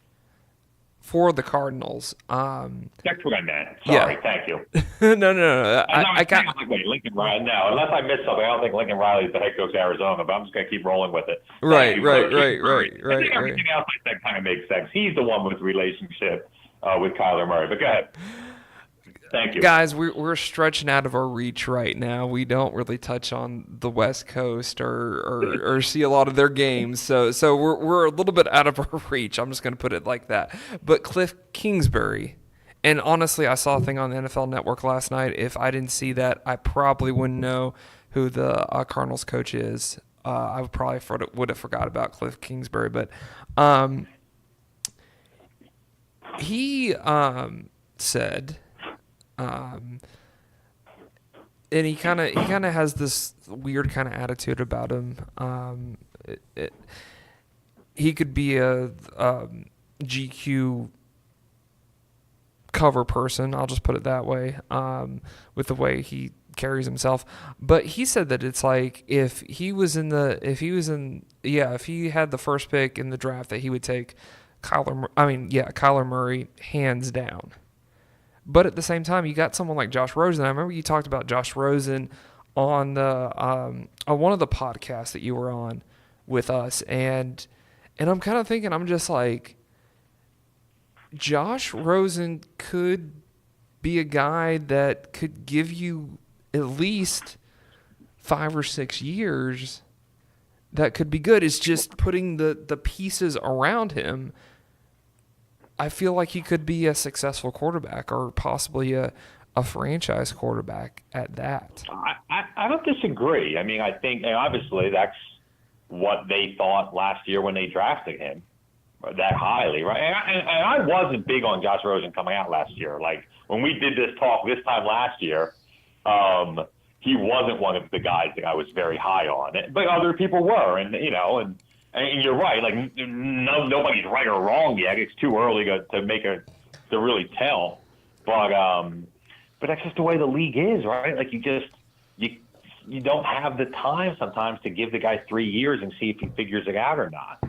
for the Cardinals. That's what I meant. Sorry, thank you. No. I can't Lincoln Riley. No, unless I missed something, I don't think Lincoln Riley is the head coach of Arizona, but I'm just going to keep rolling with it. Right. I think everything else I said kind of makes sense. He's the one with the relationship with Kyler Murray. But go ahead. Thank you. Guys, we're stretching out of our reach right now. We don't really touch on the West Coast or see a lot of their games. So we're a little bit out of our reach. I'm just going to put it like that. But Cliff Kingsbury, and honestly, I saw a thing on the NFL Network last night. If I didn't see that, I probably wouldn't know who the Cardinals coach is. I would have forgot about Cliff Kingsbury. But he said... and he kind of has this weird kind of attitude about him. He could be a GQ cover person. I'll just put it that way. With the way he carries himself, but he said that it's like if he had the first pick in the draft, that he would take Kyler Murray hands down. But at the same time, you got someone like Josh Rosen. I remember you talked about Josh Rosen on the on one of the podcasts that you were on with us, and I'm kind of thinking, I'm just like, Josh Rosen could be a guy that could give you at least 5 or 6 years that could be good. It's just putting the pieces around him. I feel like he could be a successful quarterback, or possibly a franchise quarterback at that. I don't disagree. I mean, I think, and obviously that's what they thought last year when they drafted him that highly, right? And I wasn't big on Josh Rosen coming out last year. Like when we did this talk this time last year, he wasn't one of the guys that I was very high on, but other people were, and And you're right. Like nobody's right or wrong yet. It's too early to really tell. But that's just the way the league is, right? Like you don't have the time sometimes to give the guy 3 years and see if he figures it out or not.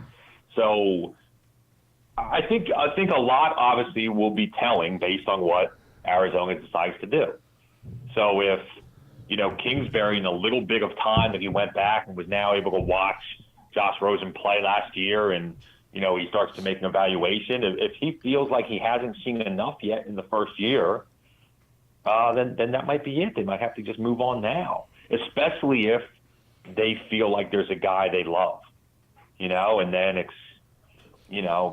So I think a lot obviously will be telling based on what Arizona decides to do. So if Kingsbury, in a little bit of time that he went back and was now able to watch Josh Rosen play last year, and he starts to make an evaluation. If he feels like he hasn't seen enough yet in the first year, then that might be it. They might have to just move on now, especially if they feel like there's a guy they love, and then it's,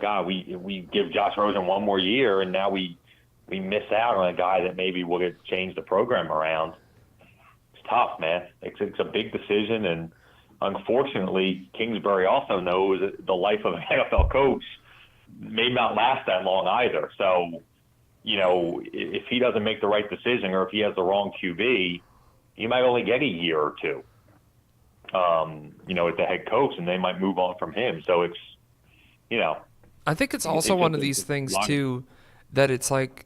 God, we give Josh Rosen one more year, and now we miss out on a guy that maybe would have changed the program around. It's tough, man. It's a big decision, and unfortunately, Kingsbury also knows that the life of an NFL coach may not last that long either. So, if he doesn't make the right decision, or if he has the wrong QB, he might only get a year or two, as the head coach, and they might move on from him. So it's, I think it's also one of these things, too, that it's like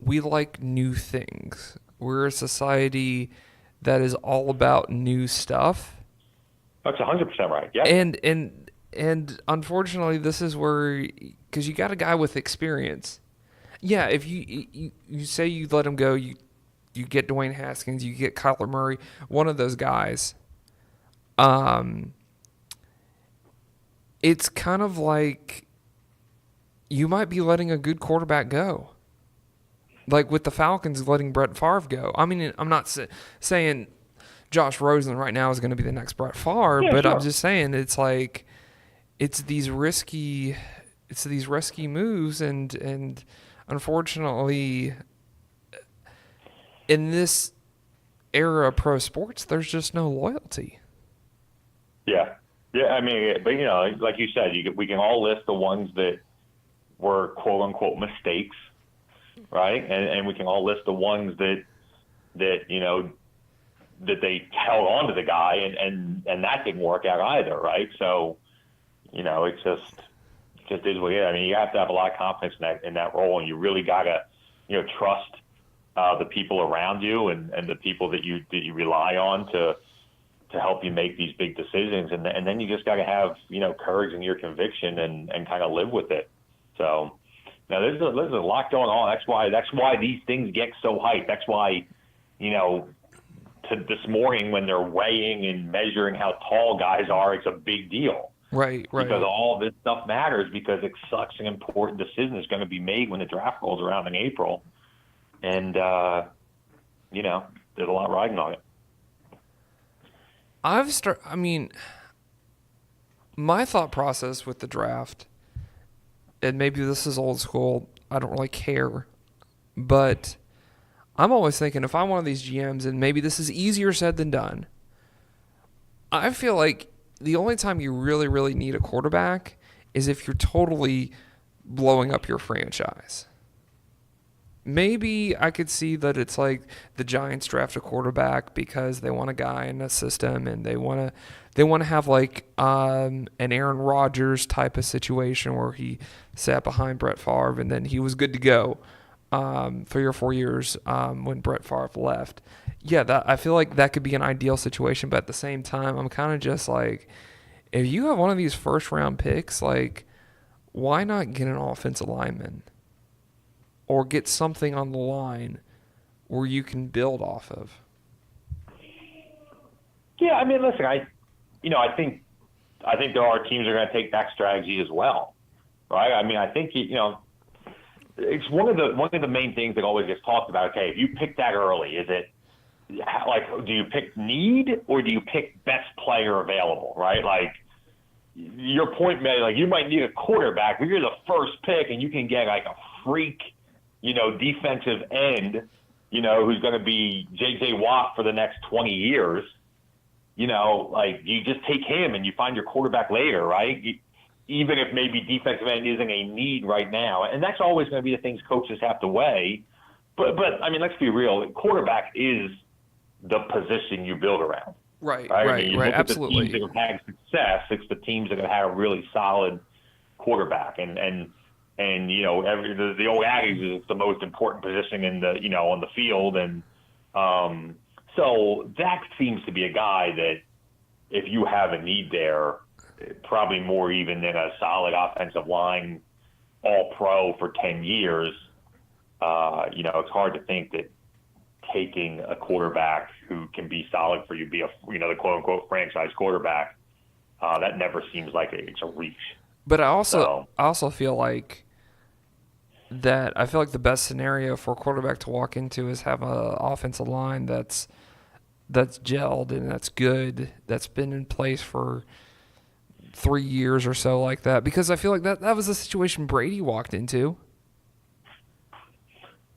we like new things. We're a society that is all about new stuff. That's 100% right. Yeah. And unfortunately, this is where, because you got a guy with experience. Yeah, if you say you let him go, you get Dwayne Haskins, you get Kyler Murray, one of those guys. It's kind of like you might be letting a good quarterback go. Like with the Falcons letting Brett Favre go. I mean, I'm not saying Josh Rosen right now is going to be the next Brett Favre, but sure. I'm just saying it's like it's these risky moves, and unfortunately, in this era of pro sports, there's just no loyalty. Yeah. Yeah, I mean, but, like you said, we can all list the ones that were quote-unquote mistakes, right? And we can all list the ones that they held on to the guy, and that didn't work out either, right? So, it just is what it is. I mean, you have to have a lot of confidence in that role, and you really got to, trust the people around you and the people that you rely on to help you make these big decisions. And then you just got to have, courage in your conviction and kind of live with it. So now there's a lot going on. That's why these things get so hyped. That's why, this morning when they're weighing and measuring how tall guys are, it's a big deal. Right. Because all this stuff matters, because it's such an important decision that's going to be made when the draft rolls around in April. And, there's a lot riding on it. My thought process with the draft, and maybe this is old school, I don't really care, but I'm always thinking, if I'm one of these GMs, and maybe this is easier said than done, I feel like the only time you really, really need a quarterback is if you're totally blowing up your franchise. Maybe I could see that it's like the Giants draft a quarterback because they want a guy in a system, and they want to have like an Aaron Rodgers type of situation where he sat behind Brett Favre and then he was good to go 3 or 4 years when Brett Favre left. Yeah, I feel like that could be an ideal situation, but at the same time, I'm kind of just like, if you have one of these first round picks, like, why not get an offensive lineman? Or get something on the line where you can build off of. Yeah, I mean, listen, I think there are teams that are going to take that strategy as well, right? I mean, I think it's one of the main things that always gets talked about. Okay, if you pick that early, is it like, do you pick need or do you pick best player available, right? Like, your point, man, like, you might need a quarterback, but you're the first pick and you can get like a freak, defensive end, who's going to be J.J. Watt for the next 20 years. Like, you just take him and you find your quarterback later, right? Even if maybe defensive end isn't a need right now. And that's always going to be the things coaches have to weigh. But I mean, let's be real. Quarterback is the position you build around. Right, I mean, you look absolutely. at the teams that have had success, it's the teams that have had a really solid quarterback. And the old adage is it's the most important position in the on the field, and so that seems to be a guy that if you have a need there, probably more even than a solid offensive line all pro for 10 years. It's hard to think that taking a quarterback who can be solid for you, be the quote unquote franchise quarterback, that never seems like it's a reach. But I also feel like the best scenario for a quarterback to walk into is have an offensive line that's gelled and that's good, that's been in place for 3 years or so, like that. Because I feel like that was the situation Brady walked into.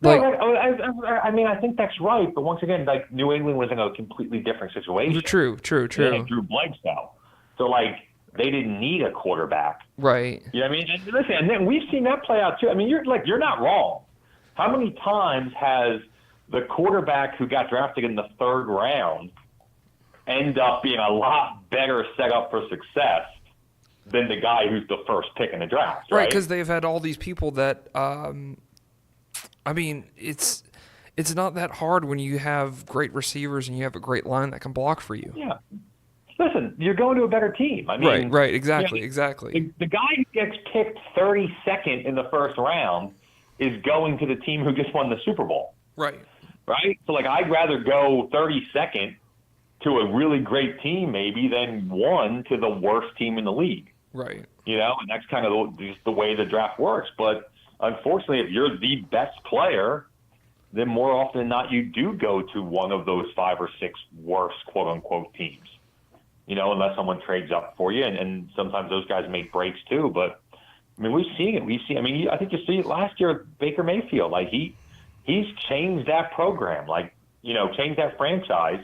I mean, I think that's right. But once again, like, New England was in a completely different situation. True. They had Drew Bledsoe. So, like, they didn't need a quarterback. Right. You know what I mean? And listen, and then we've seen that play out too. I mean, you're not wrong. How many times has the quarterback who got drafted in the 3rd round end up being a lot better set up for success than the guy who's the first pick in the draft? Right, because they've had all these people that I mean, it's not that hard when you have great receivers and you have a great line that can block for you. Yeah. Listen, you're going to a better team. I mean, right, exactly. The guy who gets picked 32nd in the 1st round is going to the team who just won the Super Bowl. Right. So, like, I'd rather go 32nd to a really great team maybe than 1 to the worst team in the league. Right. And that's kind of just the way the draft works. But unfortunately, if you're the best player, then more often than not, you do go to one of those 5 or 6 worst quote-unquote teams. unless someone trades up for you. And sometimes those guys make breaks too. But, I mean, we've seen it. I think you see it last year with Baker Mayfield. Like, he's changed that program, changed that franchise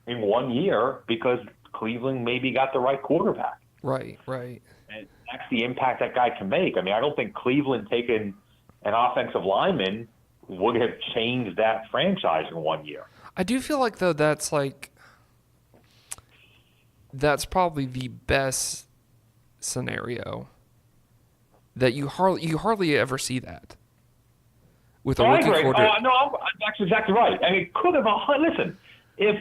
in 1 year because Cleveland maybe got the right quarterback. Right. And that's the impact that guy can make. I mean, I don't think Cleveland taking an offensive lineman would have changed that franchise in 1 year. I do feel like, though, that's probably the best scenario that you hardly ever see that with a rookie quarterback. No, that's exactly right. And it could have. Listen, if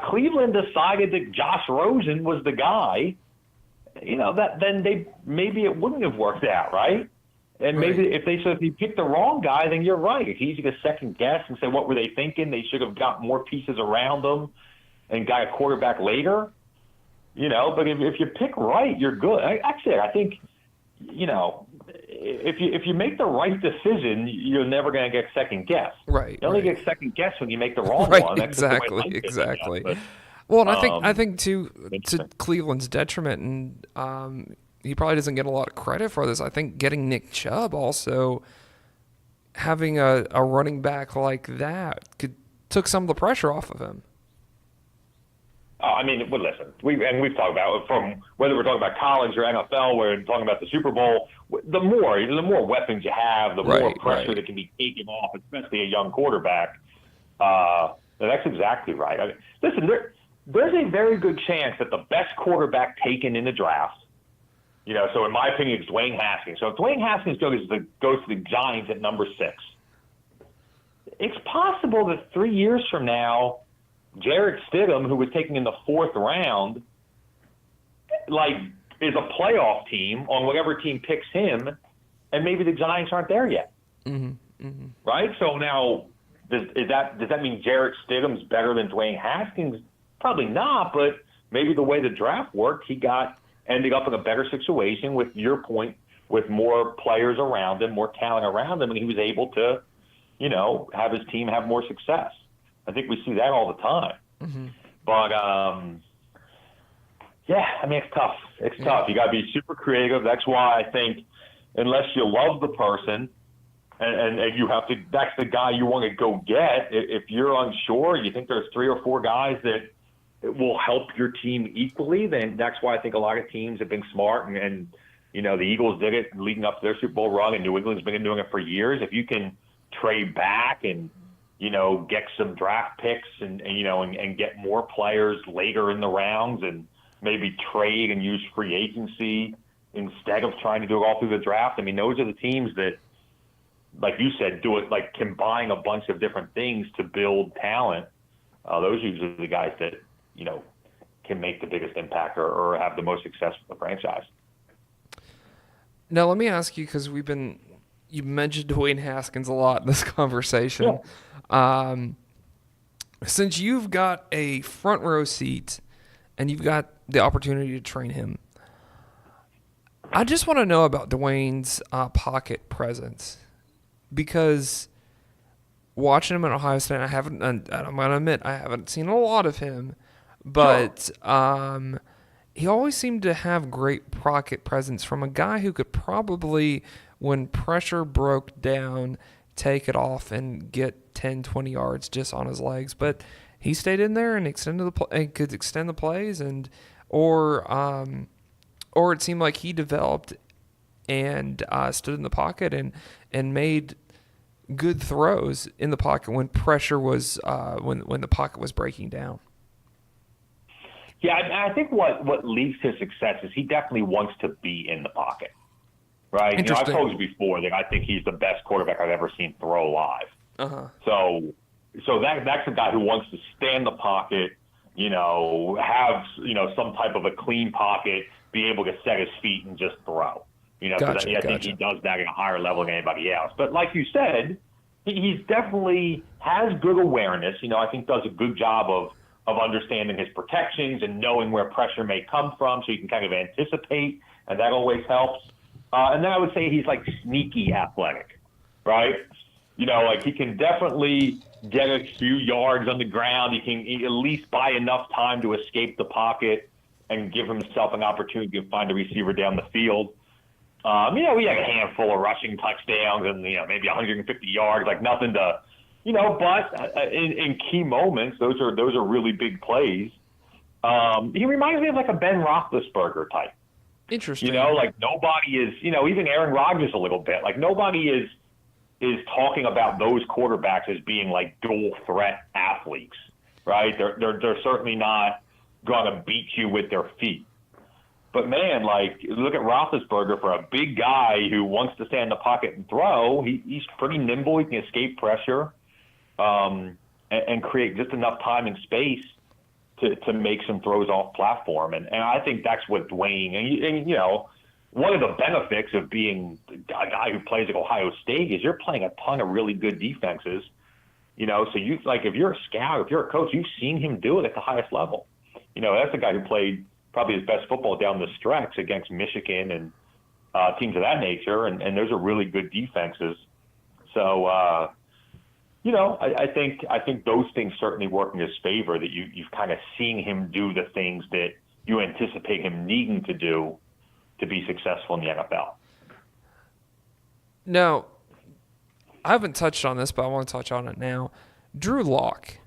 Cleveland decided that Josh Rosen was the guy, then maybe it wouldn't have worked out, right? And maybe if you picked the wrong guy, then you're right. It's easy to second guess and say, what were they thinking? They should have got more pieces around them and got a quarterback later. But if you pick right, you're good. Actually, I think, if you make the right decision, you're never going to get second guess. Right. You only get second guess when you make the wrong right, one. That's exactly. Well, and I think to Cleveland's detriment, and he probably doesn't get a lot of credit for this. I think getting Nick Chubb also, having a running back like that took some of the pressure off of him. Listen, we've talked about it from whether we're talking about college or NFL, we're talking about the Super Bowl. The more weapons you have, the more pressure that can be taken off, especially a young quarterback. That's exactly right. Listen, there's a very good chance that the best quarterback taken in the draft, so in my opinion, it's Dwayne Haskins. So if Dwayne Haskins goes to the Giants at number 6, it's possible that 3 years from now, Jarrett Stidham, who was taken in the 4th round, is a playoff team on whatever team picks him, and maybe the Giants aren't there yet. Mm-hmm. Mm-hmm. Right? So now, does that mean Jarrett Stidham's better than Dwayne Haskins? Probably not, but maybe the way the draft worked, he ended up in a better situation, with your point, with more players around him, more talent around him, and he was able to, have his team have more success. I think we see that all the time. Mm-hmm. But, it's tough. It's tough. You got to be super creative. That's why I think unless you love the person and you have to, that's the guy you want to go get. If you're unsure, you think there's 3 or 4 guys that will help your team equally, then that's why I think a lot of teams have been smart. And the Eagles did it leading up to their Super Bowl run, and New England's been doing it for years. If you can trade back and get some draft picks and get more players later in the rounds, and maybe trade and use free agency instead of trying to do it all through the draft. Those are the teams that, like you said, do it, combine a bunch of different things to build talent. Those are usually the guys that, can make the biggest impact or have the most success with the franchise. Now, let me ask you, because you mentioned Dwayne Haskins a lot in this conversation. Yeah. Since you've got a front row seat and you've got the opportunity to train him, I just want to know about Dwayne's pocket presence, because watching him at Ohio State, I'm going to admit, I haven't seen a lot of him, but he always seemed to have great pocket presence from a guy who could probably, when pressure broke down, take it off and get 10, 20 yards just on his legs. But he stayed in there and could extend the plays, or it seemed like he developed and stood in the pocket and made good throws in the pocket when pressure was when the pocket was breaking down. Yeah, I think what leads to success is he definitely wants to be in the pocket. Right? I've told you before that I think he's the best quarterback I've ever seen throw live. Uh-huh. So that's a guy who wants to stay in the pocket, have, some type of a clean pocket, be able to set his feet and just throw. Gotcha, I think he does that at a higher level than anybody else. But like you said, he's definitely has good awareness. I think does a good job of understanding his protections and knowing where pressure may come from, so you can kind of anticipate, and that always helps. And then I would say he's sneaky athletic, right? Like he can definitely get a few yards on the ground. He can at least buy enough time to escape the pocket and give himself an opportunity to find a receiver down the field. We had a handful of rushing touchdowns and, maybe 150 yards, like nothing to, but in key moments, those are really big plays. He reminds me of like a Ben Roethlisberger type. Interesting. Like nobody is, even Aaron Rodgers a little bit, like nobody is talking about those quarterbacks as being like dual threat athletes, right? They're certainly not going to beat you with their feet. But man, like look at Roethlisberger, for a big guy who wants to stay in the pocket and throw. He's pretty nimble. He can escape pressure, and create just enough time and space to make some throws off platform. And I think that's what Dwayne and one of the benefits of being a guy who plays at Ohio State is you're playing a ton of really good defenses. So you like if you're a scout, if you're a coach, you've seen him do it at the highest level. That's a guy who played probably his best football down the stretch against Michigan and teams of that nature, and those are really good defenses. So, I think those things certainly work in his favor, that you've kind of seen him do the things that you anticipate him needing to do to be successful in the NFL. Now, I haven't touched on this, but I want to touch on it now. Drew Lock.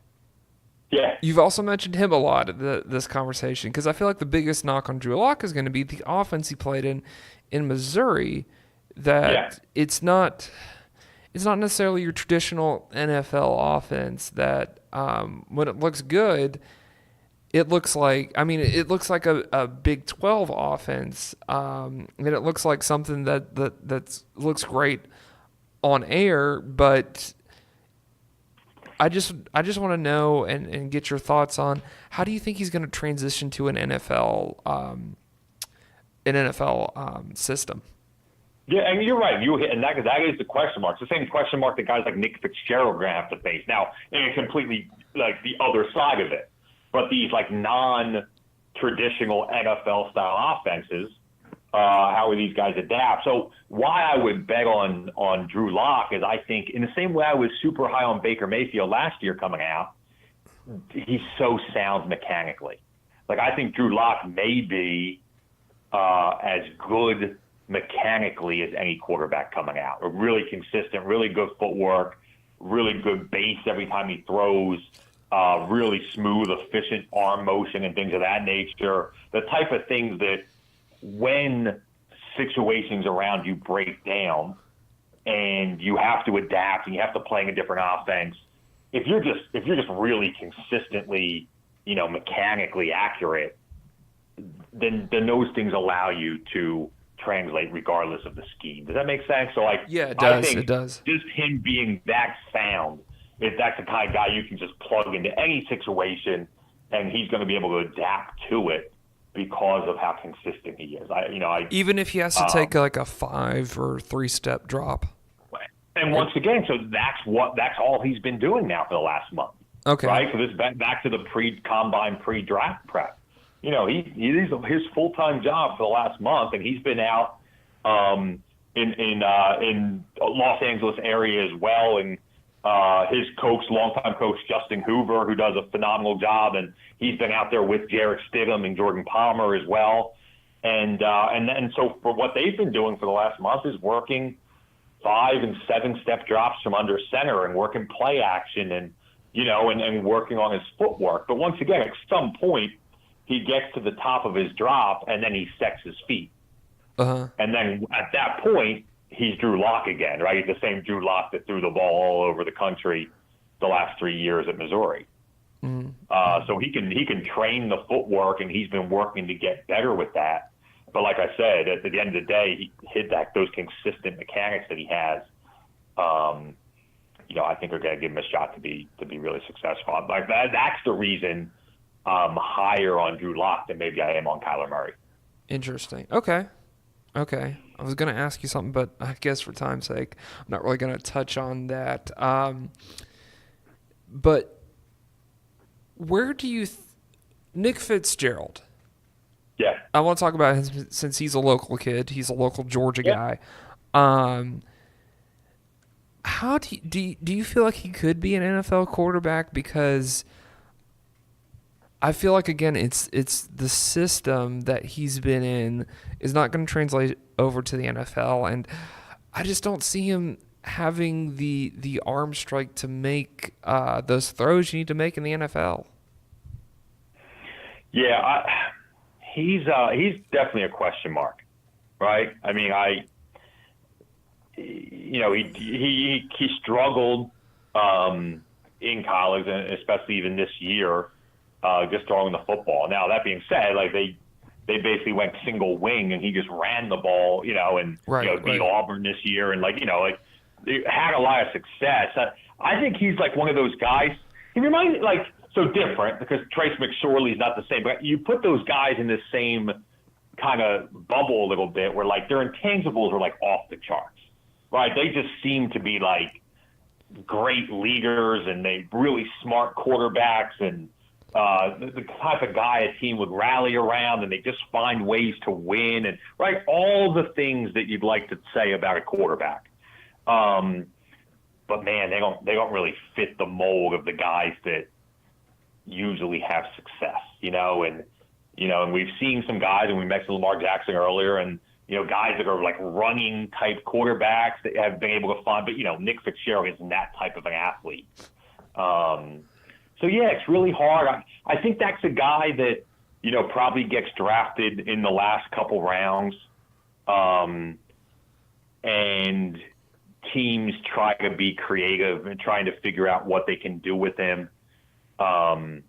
Yeah. You've also mentioned him a lot in this conversation, because I feel like the biggest knock on Drew Lock is going to be the offense he played in Missouri, that it's not necessarily your traditional NFL offense that when it looks good, it looks like a Big 12 offense, and it looks like something that looks great on air, but I just want to know and get your thoughts on how do you think he's going to transition to an NFL system? Yeah, and you're right. And that is the question mark. It's the same question mark that guys like Nick Fitzgerald are going to have to face. Now, and completely like the other side of it. But these like non-traditional NFL-style offenses, how will these guys adapt? So why I would bet on Drew Lock is I think in the same way I was super high on Baker Mayfield last year coming out, he's so sound mechanically. Like I think Drew Lock may be as good mechanically as any quarterback coming out. Really consistent, really good footwork, really good base every time he throws, really smooth, efficient arm motion and things of that nature. The type of things that when situations around you break down and you have to adapt and you have to play in a different offense, if you're just really consistently, mechanically accurate, then those things allow you to translate regardless of the scheme. Does that make sense? So yeah, it does. I think it does. Just him being that sound, that's the kind of guy you can just plug into any situation and he's going to be able to adapt to it because of how consistent he is. Even if he has to take like a 5 or 3-step drop. And once again, so that's all he's been doing now for the last month. Okay. Right? So this back to the pre-combine, pre-draft prep. He's his full-time job for the last month, and he's been out in Los Angeles area as well, and his longtime coach Justin Hoover, who does a phenomenal job, and he's been out there with Jarrett Stidham and Jordan Palmer as well, and so for what they've been doing for the last month is working 5 and 7-step drops from under center and working play action and working on his footwork. But once again, at some point, he gets to the top of his drop and then he sets his feet. Uh-huh. And then at that point, he's Drew Lock again, right? He's the same Drew Lock that threw the ball all over the country the last 3 years at Missouri. Mm-hmm. So he can train the footwork, and he's been working to get better with that. But like I said, at the end of the day, he hit those consistent mechanics that he has. I think are going to give him a shot to be really successful. Like that's the reason I'm higher on Drew Lock than maybe I am on Kyler Murray. Interesting. Okay. I was going to ask you something, but I guess for time's sake, I'm not really going to touch on that. But where do you Nick Fitzgerald? Yeah. I want to talk about him since he's a local kid. He's a local Georgia guy. How do you feel like he could be an NFL quarterback? Because I feel like, again, it's the system that he's been in is not going to translate over to the NFL, and I just don't see him having the arm strike to make those throws you need to make in the NFL. Yeah, he's definitely a question mark, right? I mean, he struggled in college, and especially even this year, just throwing the football. Now that being said, like they basically went single wing, and he just ran the ball, and beat Auburn this year, and they had a lot of success. I think he's like one of those guys. He reminds me so different because Trace McSorley's not the same, but you put those guys in the same kind of bubble a little bit where like their intangibles are like off the charts, right? They just seem to be like great leaders and they really smart quarterbacks and the type of guy a team would rally around, and they just find ways to win, and right, all the things that you'd like to say about a quarterback. But man, they don't really fit the mold of the guys that usually have success, and we've seen some guys, and we mentioned Lamar Jackson earlier, and guys that are like running type quarterbacks that have been able to find, but Nick Fitzgerald isn't that type of an athlete. So yeah, it's really hard. I think that's a guy that probably gets drafted in the last couple rounds, and teams try to be creative and trying to figure out what they can do with him, and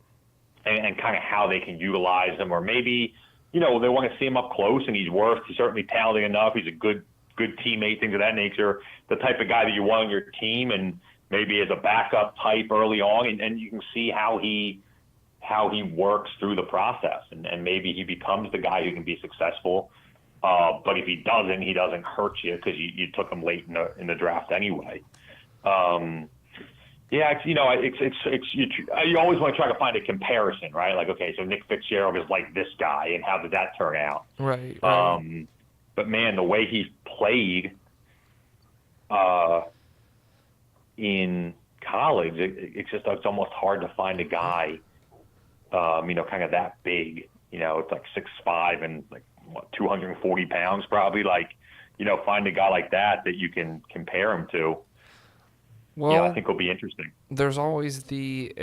kind of how they can utilize him, or maybe they want to see him up close, and he's certainly talented enough. He's a good teammate, things of that nature. The type of guy that you want on your team, and maybe as a backup type early on, and you can see how he works through the process, and maybe he becomes the guy who can be successful. But if he doesn't hurt you because you took him late in the draft anyway. Yeah, you always want to try to find a comparison, right? Like, okay, so Nick Fitzgerald is like this guy, and how did that turn out? Right. But man, the way he played in college, it's almost hard to find a guy, kind of that big. It's like 6'5" and like 240 pounds probably. Like, find a guy like that you can compare him to. Well, I think will be interesting. There's always the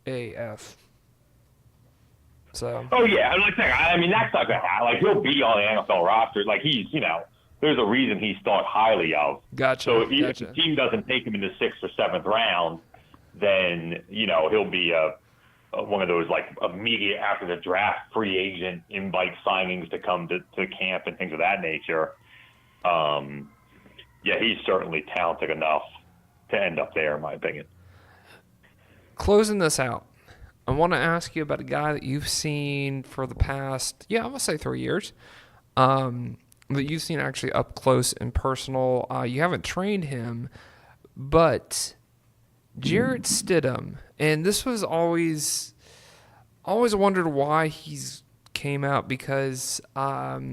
AAF. So. Oh yeah, I mean that's not gonna happen. Like, he'll be on the NFL roster. Like, he's there's a reason he's thought highly of. Gotcha. So if the team doesn't take him in the 6th or 7th round, then he'll be one of those like immediate after the draft free agent invite signings to come to camp and things of that nature. Yeah, he's certainly talented enough to end up there, in my opinion. Closing this out, I want to ask you about a guy that you've seen for the past, I'm going to say 3 years, that you've seen actually up close and personal. You haven't trained him, but Jarrett Stidham, and this was always wondered why he's came out, because I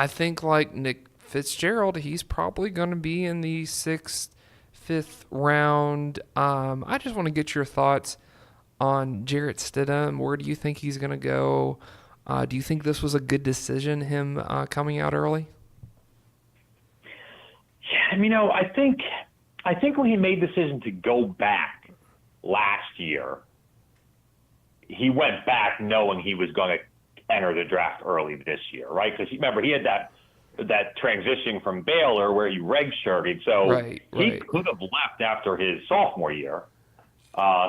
think like Nick Fitzgerald, he's probably going to be in the 6th, 5th round. I just want to get your thoughts on Jarrett Stidham. Where do you think he's going to go? Do you think this was a good decision, him coming out early? Yeah, I think when he made the decision to go back last year, he went back knowing he was going to enter the draft early this year, right? Because remember, he had that transition from Baylor where he redshirted, so he could have left after his sophomore year,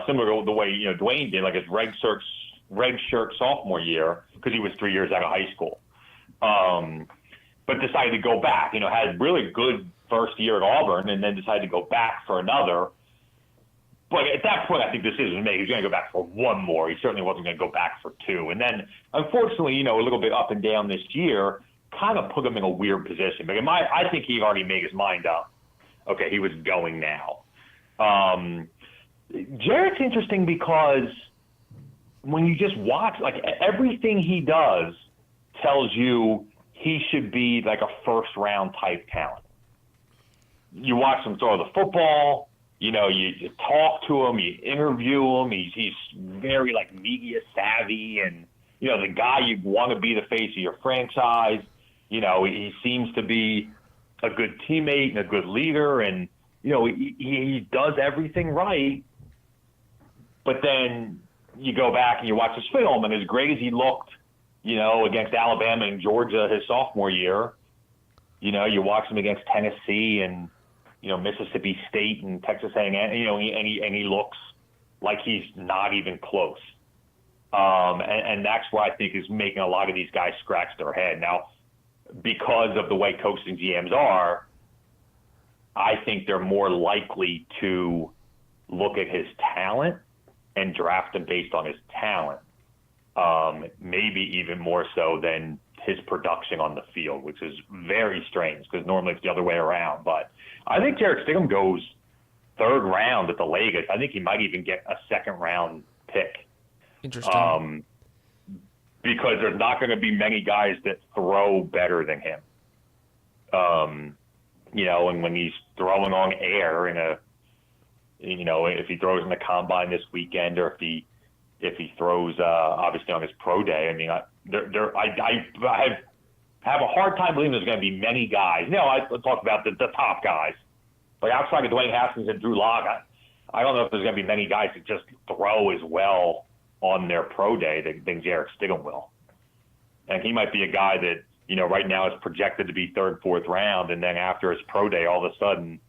similar to the way Dwayne did, like his redshirt sophomore year, because he was 3 years out of high school, but decided to go back. Had a really good first year at Auburn, and then decided to go back for another. But at that point, I think the decision was made. He was going to go back for one more. He certainly wasn't going to go back for two. And then, unfortunately, a little bit up and down this year kind of put him in a weird position. But I think he already made his mind up. Okay, he was going now. Jarrett's interesting because when you just watch, like, everything he does tells you he should be like a first-round type talent. you watch him throw the football. You know, you talk to him, you interview him. He's very like media savvy, and you know, the guy you want to be the face of your franchise. You know, he seems to be a good teammate and a good leader, and you know, he does everything right. But then you go back and you watch his film, and as great as he looked, you know, against Alabama and Georgia his sophomore year, you know, you watch him against Tennessee and, you know, Mississippi State and Texas A&M, you know, and he looks like he's not even close. And that's what I think is making a lot of these guys scratch their head. Now, because of the way coaches and GMs are, I think they're more likely to look at his talent and draft him based on his talent. Maybe even more so than his production on the field, which is very strange because normally it's the other way around. But I think Jarrett Stidham goes third round at the latest. I think he might even get a second round pick. Interesting. Because there's not going to be many guys that throw better than him. You know, and when he's throwing on air you know, if he throws in the combine this weekend, or if he throws obviously on his pro day, I mean, I have a hard time believing there's going to be many guys. You know, I talk about the top guys, like outside of Dwayne Haskins and Drew Lock. I don't know if there's going to be many guys that just throw as well on their pro day than Jarrett Stidham will. And he might be a guy that, you know, right now is projected to be third, fourth round, and then after his pro day, all of a sudden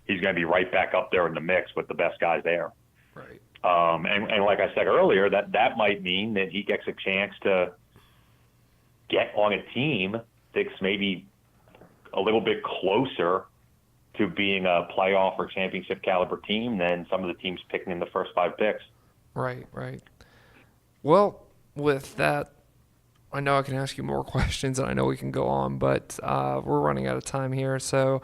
he's going to be right back up there in the mix with the best guys there. Right. And like I said earlier, that might mean that he gets a chance to get on a team that's maybe a little bit closer to being a playoff or championship caliber team than some of the teams picking in the first 5 picks. Right. Well, with that, I know I can ask you more questions, and I know we can go on, but we're running out of time here. So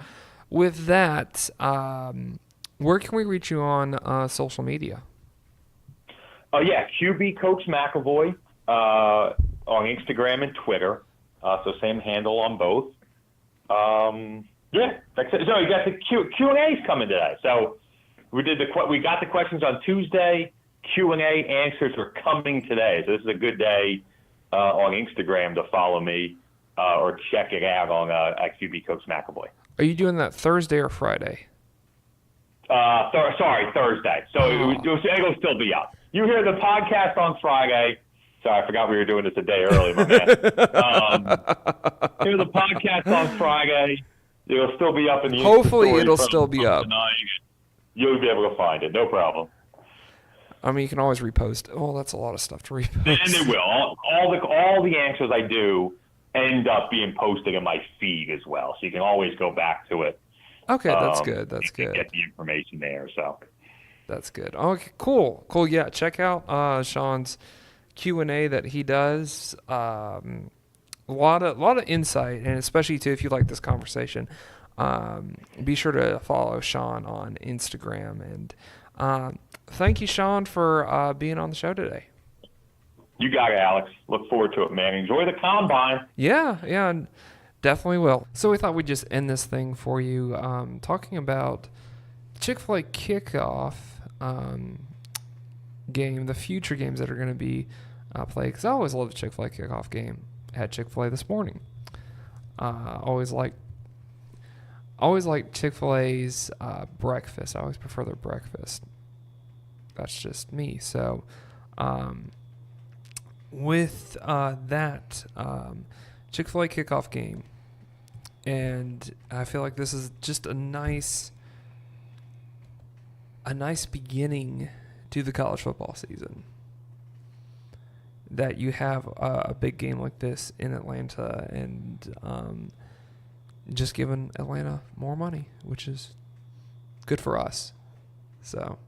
with that, where can we reach you on social media? Yeah, QB Coach McEvoy on Instagram and Twitter. So same handle on both. Yeah, that's it. So you got the Q&A's coming today. So we got the questions on Tuesday. Q&A answers are coming today. So this is a good day on Instagram to follow me or check it out on at QB Coach McEvoy. Are you doing that Thursday or Friday? Thursday. So it'll still be up. You hear the podcast on Friday. Sorry, I forgot we were doing this a day early, my man. Hear the podcast on Friday. It'll still be up in the Hopefully it'll still be up. Tonight. You'll be able to find it. No problem. I mean, you can always repost. Oh, that's a lot of stuff to repost. And it will. All the answers I do end up being posted in my feed as well, so you can always go back to it. Okay, that's good. That's good. Get the information there. So that's good. Okay, cool. Yeah, check out Sean's Q&A that he does. A lot of insight, and especially too if you like this conversation, be sure to follow Sean on Instagram. And thank you, Sean, for being on the show today. You got it, Alex. Look forward to it, man. Enjoy the combine. Yeah, definitely will. So we thought we'd just end this thing for you, talking about Chick-fil-A kickoff game, the future games that are going to be played. Because I always love the Chick-fil-A kickoff game. Had Chick-fil-A this morning. Always like Chick-fil-A's breakfast. I always prefer their breakfast. That's just me. So with that Chick-fil-A kickoff game, and I feel like this is just a nice beginning to the college football season, that you have a big game like this in Atlanta, and just giving Atlanta more money, which is good for us. So,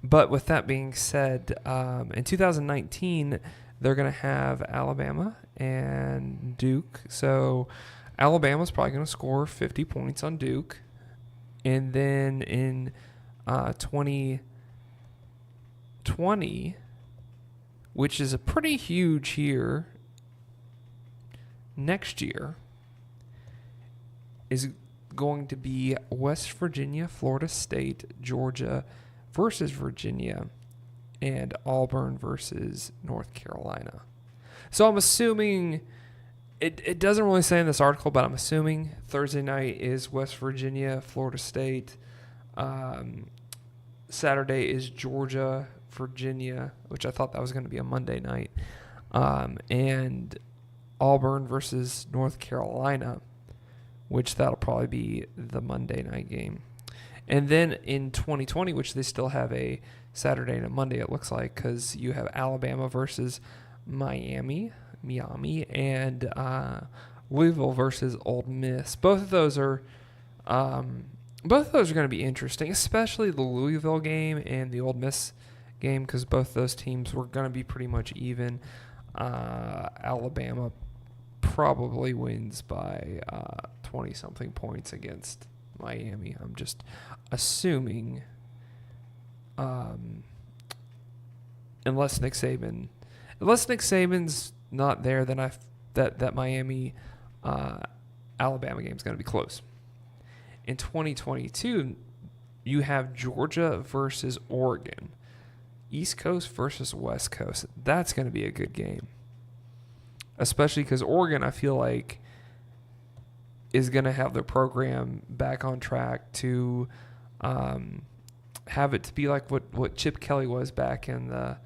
but with that being said, in 2019, they're going to have Alabama and Duke. So Alabama's probably going to score 50 points on Duke. And then in 2020, which is a pretty huge year, next year is going to be West Virginia, Florida State, Georgia versus Virginia, and Auburn versus North Carolina. So I'm assuming, it doesn't really say in this article, but I'm assuming Thursday night is West Virginia, Florida State. Saturday is Georgia, Virginia, which I thought that was going to be a Monday night. And Auburn versus North Carolina, which that'll probably be the Monday night game. And then in 2020, which they still have a Saturday and a Monday, it looks like, because you have Alabama versus Miami, and Louisville versus Ole Miss. Both of those are going to be interesting, especially the Louisville game and the Ole Miss game, because both those teams were going to be pretty much even. Alabama probably wins by 20-something points against Miami. I'm just assuming, unless Nick Saban's not there, then that Miami Alabama game is going to be close. In 2022, you have Georgia versus Oregon, East Coast versus West Coast. That's going to be a good game, especially because Oregon, I feel like, is going to have their program back on track to have it to be like what Chip Kelly was back in the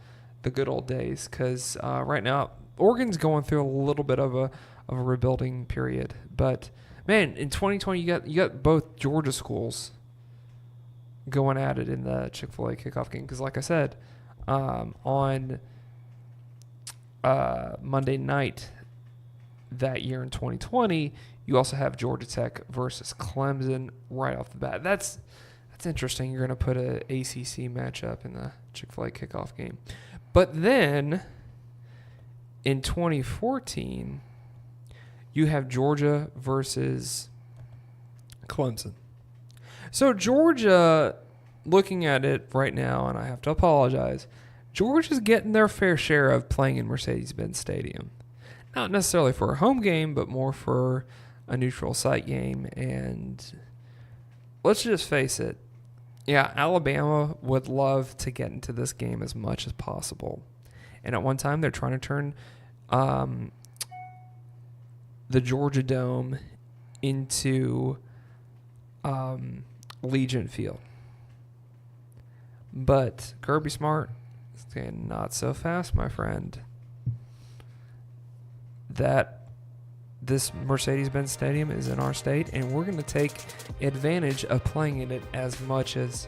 good old days. Because right now, Oregon's going through a little bit of a rebuilding period. But, man, in 2020, you got both Georgia schools going at it in the Chick-fil-A kickoff game. Because, like I said, on Monday night that year in 2020, you also have Georgia Tech versus Clemson right off the bat. That's interesting. You're going to put a ACC matchup in the Chick-fil-A kickoff game. But then in 2014, you have Georgia versus Clemson. So Georgia, looking at it right now, and I have to apologize, Georgia's getting their fair share of playing in Mercedes-Benz Stadium. Not necessarily for a home game, but more for a neutral site game. And let's just face it, yeah, Alabama would love to get into this game as much as possible. And at one time, they're trying to turn the Georgia Dome into Legion Field. But Kirby Smart is saying, not so fast, my friend. This Mercedes-Benz Stadium is in our state, and we're going to take advantage of playing in it as much as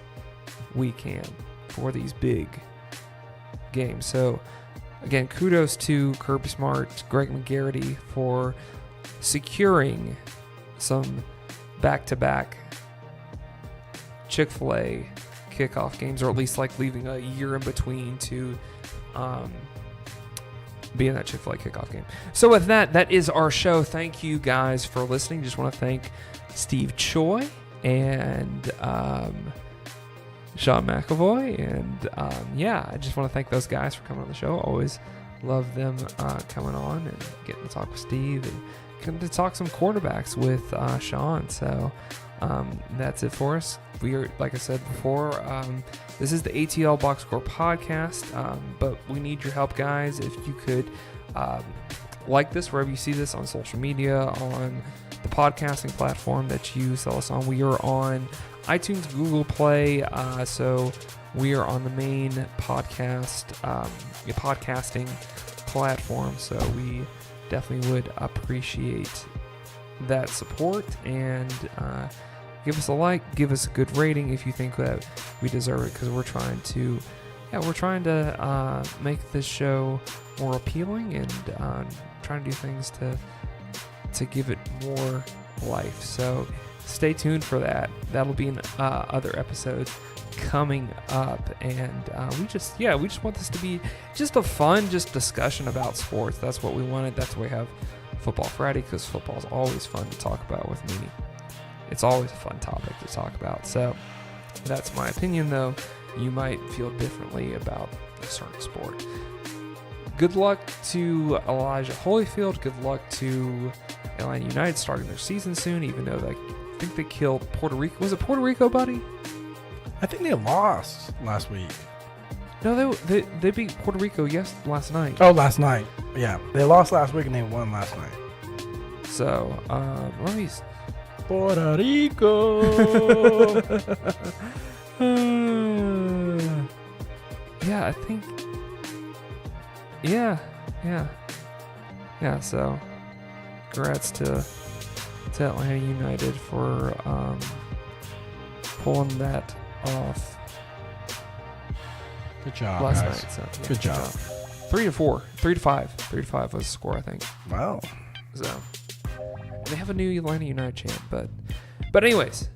we can for these big games. So, again, kudos to Kirby Smart, Greg McGarity for securing some back-to-back Chick-fil-A kickoff games, or at least like leaving a year in between to be in that Chick-fil-A kickoff game. So with that is our show. Thank you guys for listening. Just want to thank Steve Choi and Sean McEvoy. And I just want to thank those guys for coming on the show. Always love them coming on and getting to talk with Steve and getting to talk some quarterbacks with Sean. So that's it for us. We are, like I said before, this is the ATL Box Score podcast, but we need your help, guys. If you could like this wherever you see this on social media, on the podcasting platform that you sell us on. We are on iTunes, Google Play, so we are on the main podcasting platform, so we definitely would appreciate that support, and give us a like, give us a good rating if you think that we deserve it, because we're trying to make this show more appealing and trying to do things to give it more life. So stay tuned for that. That'll be in other episodes coming up, and we just want this to be just a fun discussion about sports. That's what we wanted. That's why we have Football Friday, because football is always fun to talk about with me. It's always a fun topic to talk about. So that's my opinion, though. You might feel differently about a certain sport. Good luck to Elijah Holyfield. Good luck to Atlanta United starting their season soon, even though I think they killed Puerto Rico. Was it Puerto Rico, buddy? I think they lost last week. No, they beat Puerto Rico last night. Oh, last night. Yeah, they lost last week and they won last night. So, let me... Puerto Rico. Yeah, I think... Yeah, so congrats to Atlanta United for pulling that off Good job, last guys. night. So, yeah, Good job. 3-4, 3-5. 3-5 was the score, I think. Wow. So, and they have a new Atlanta United champ, but anyways,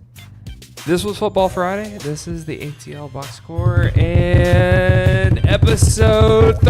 this was Football Friday. This is the ATL box score and episode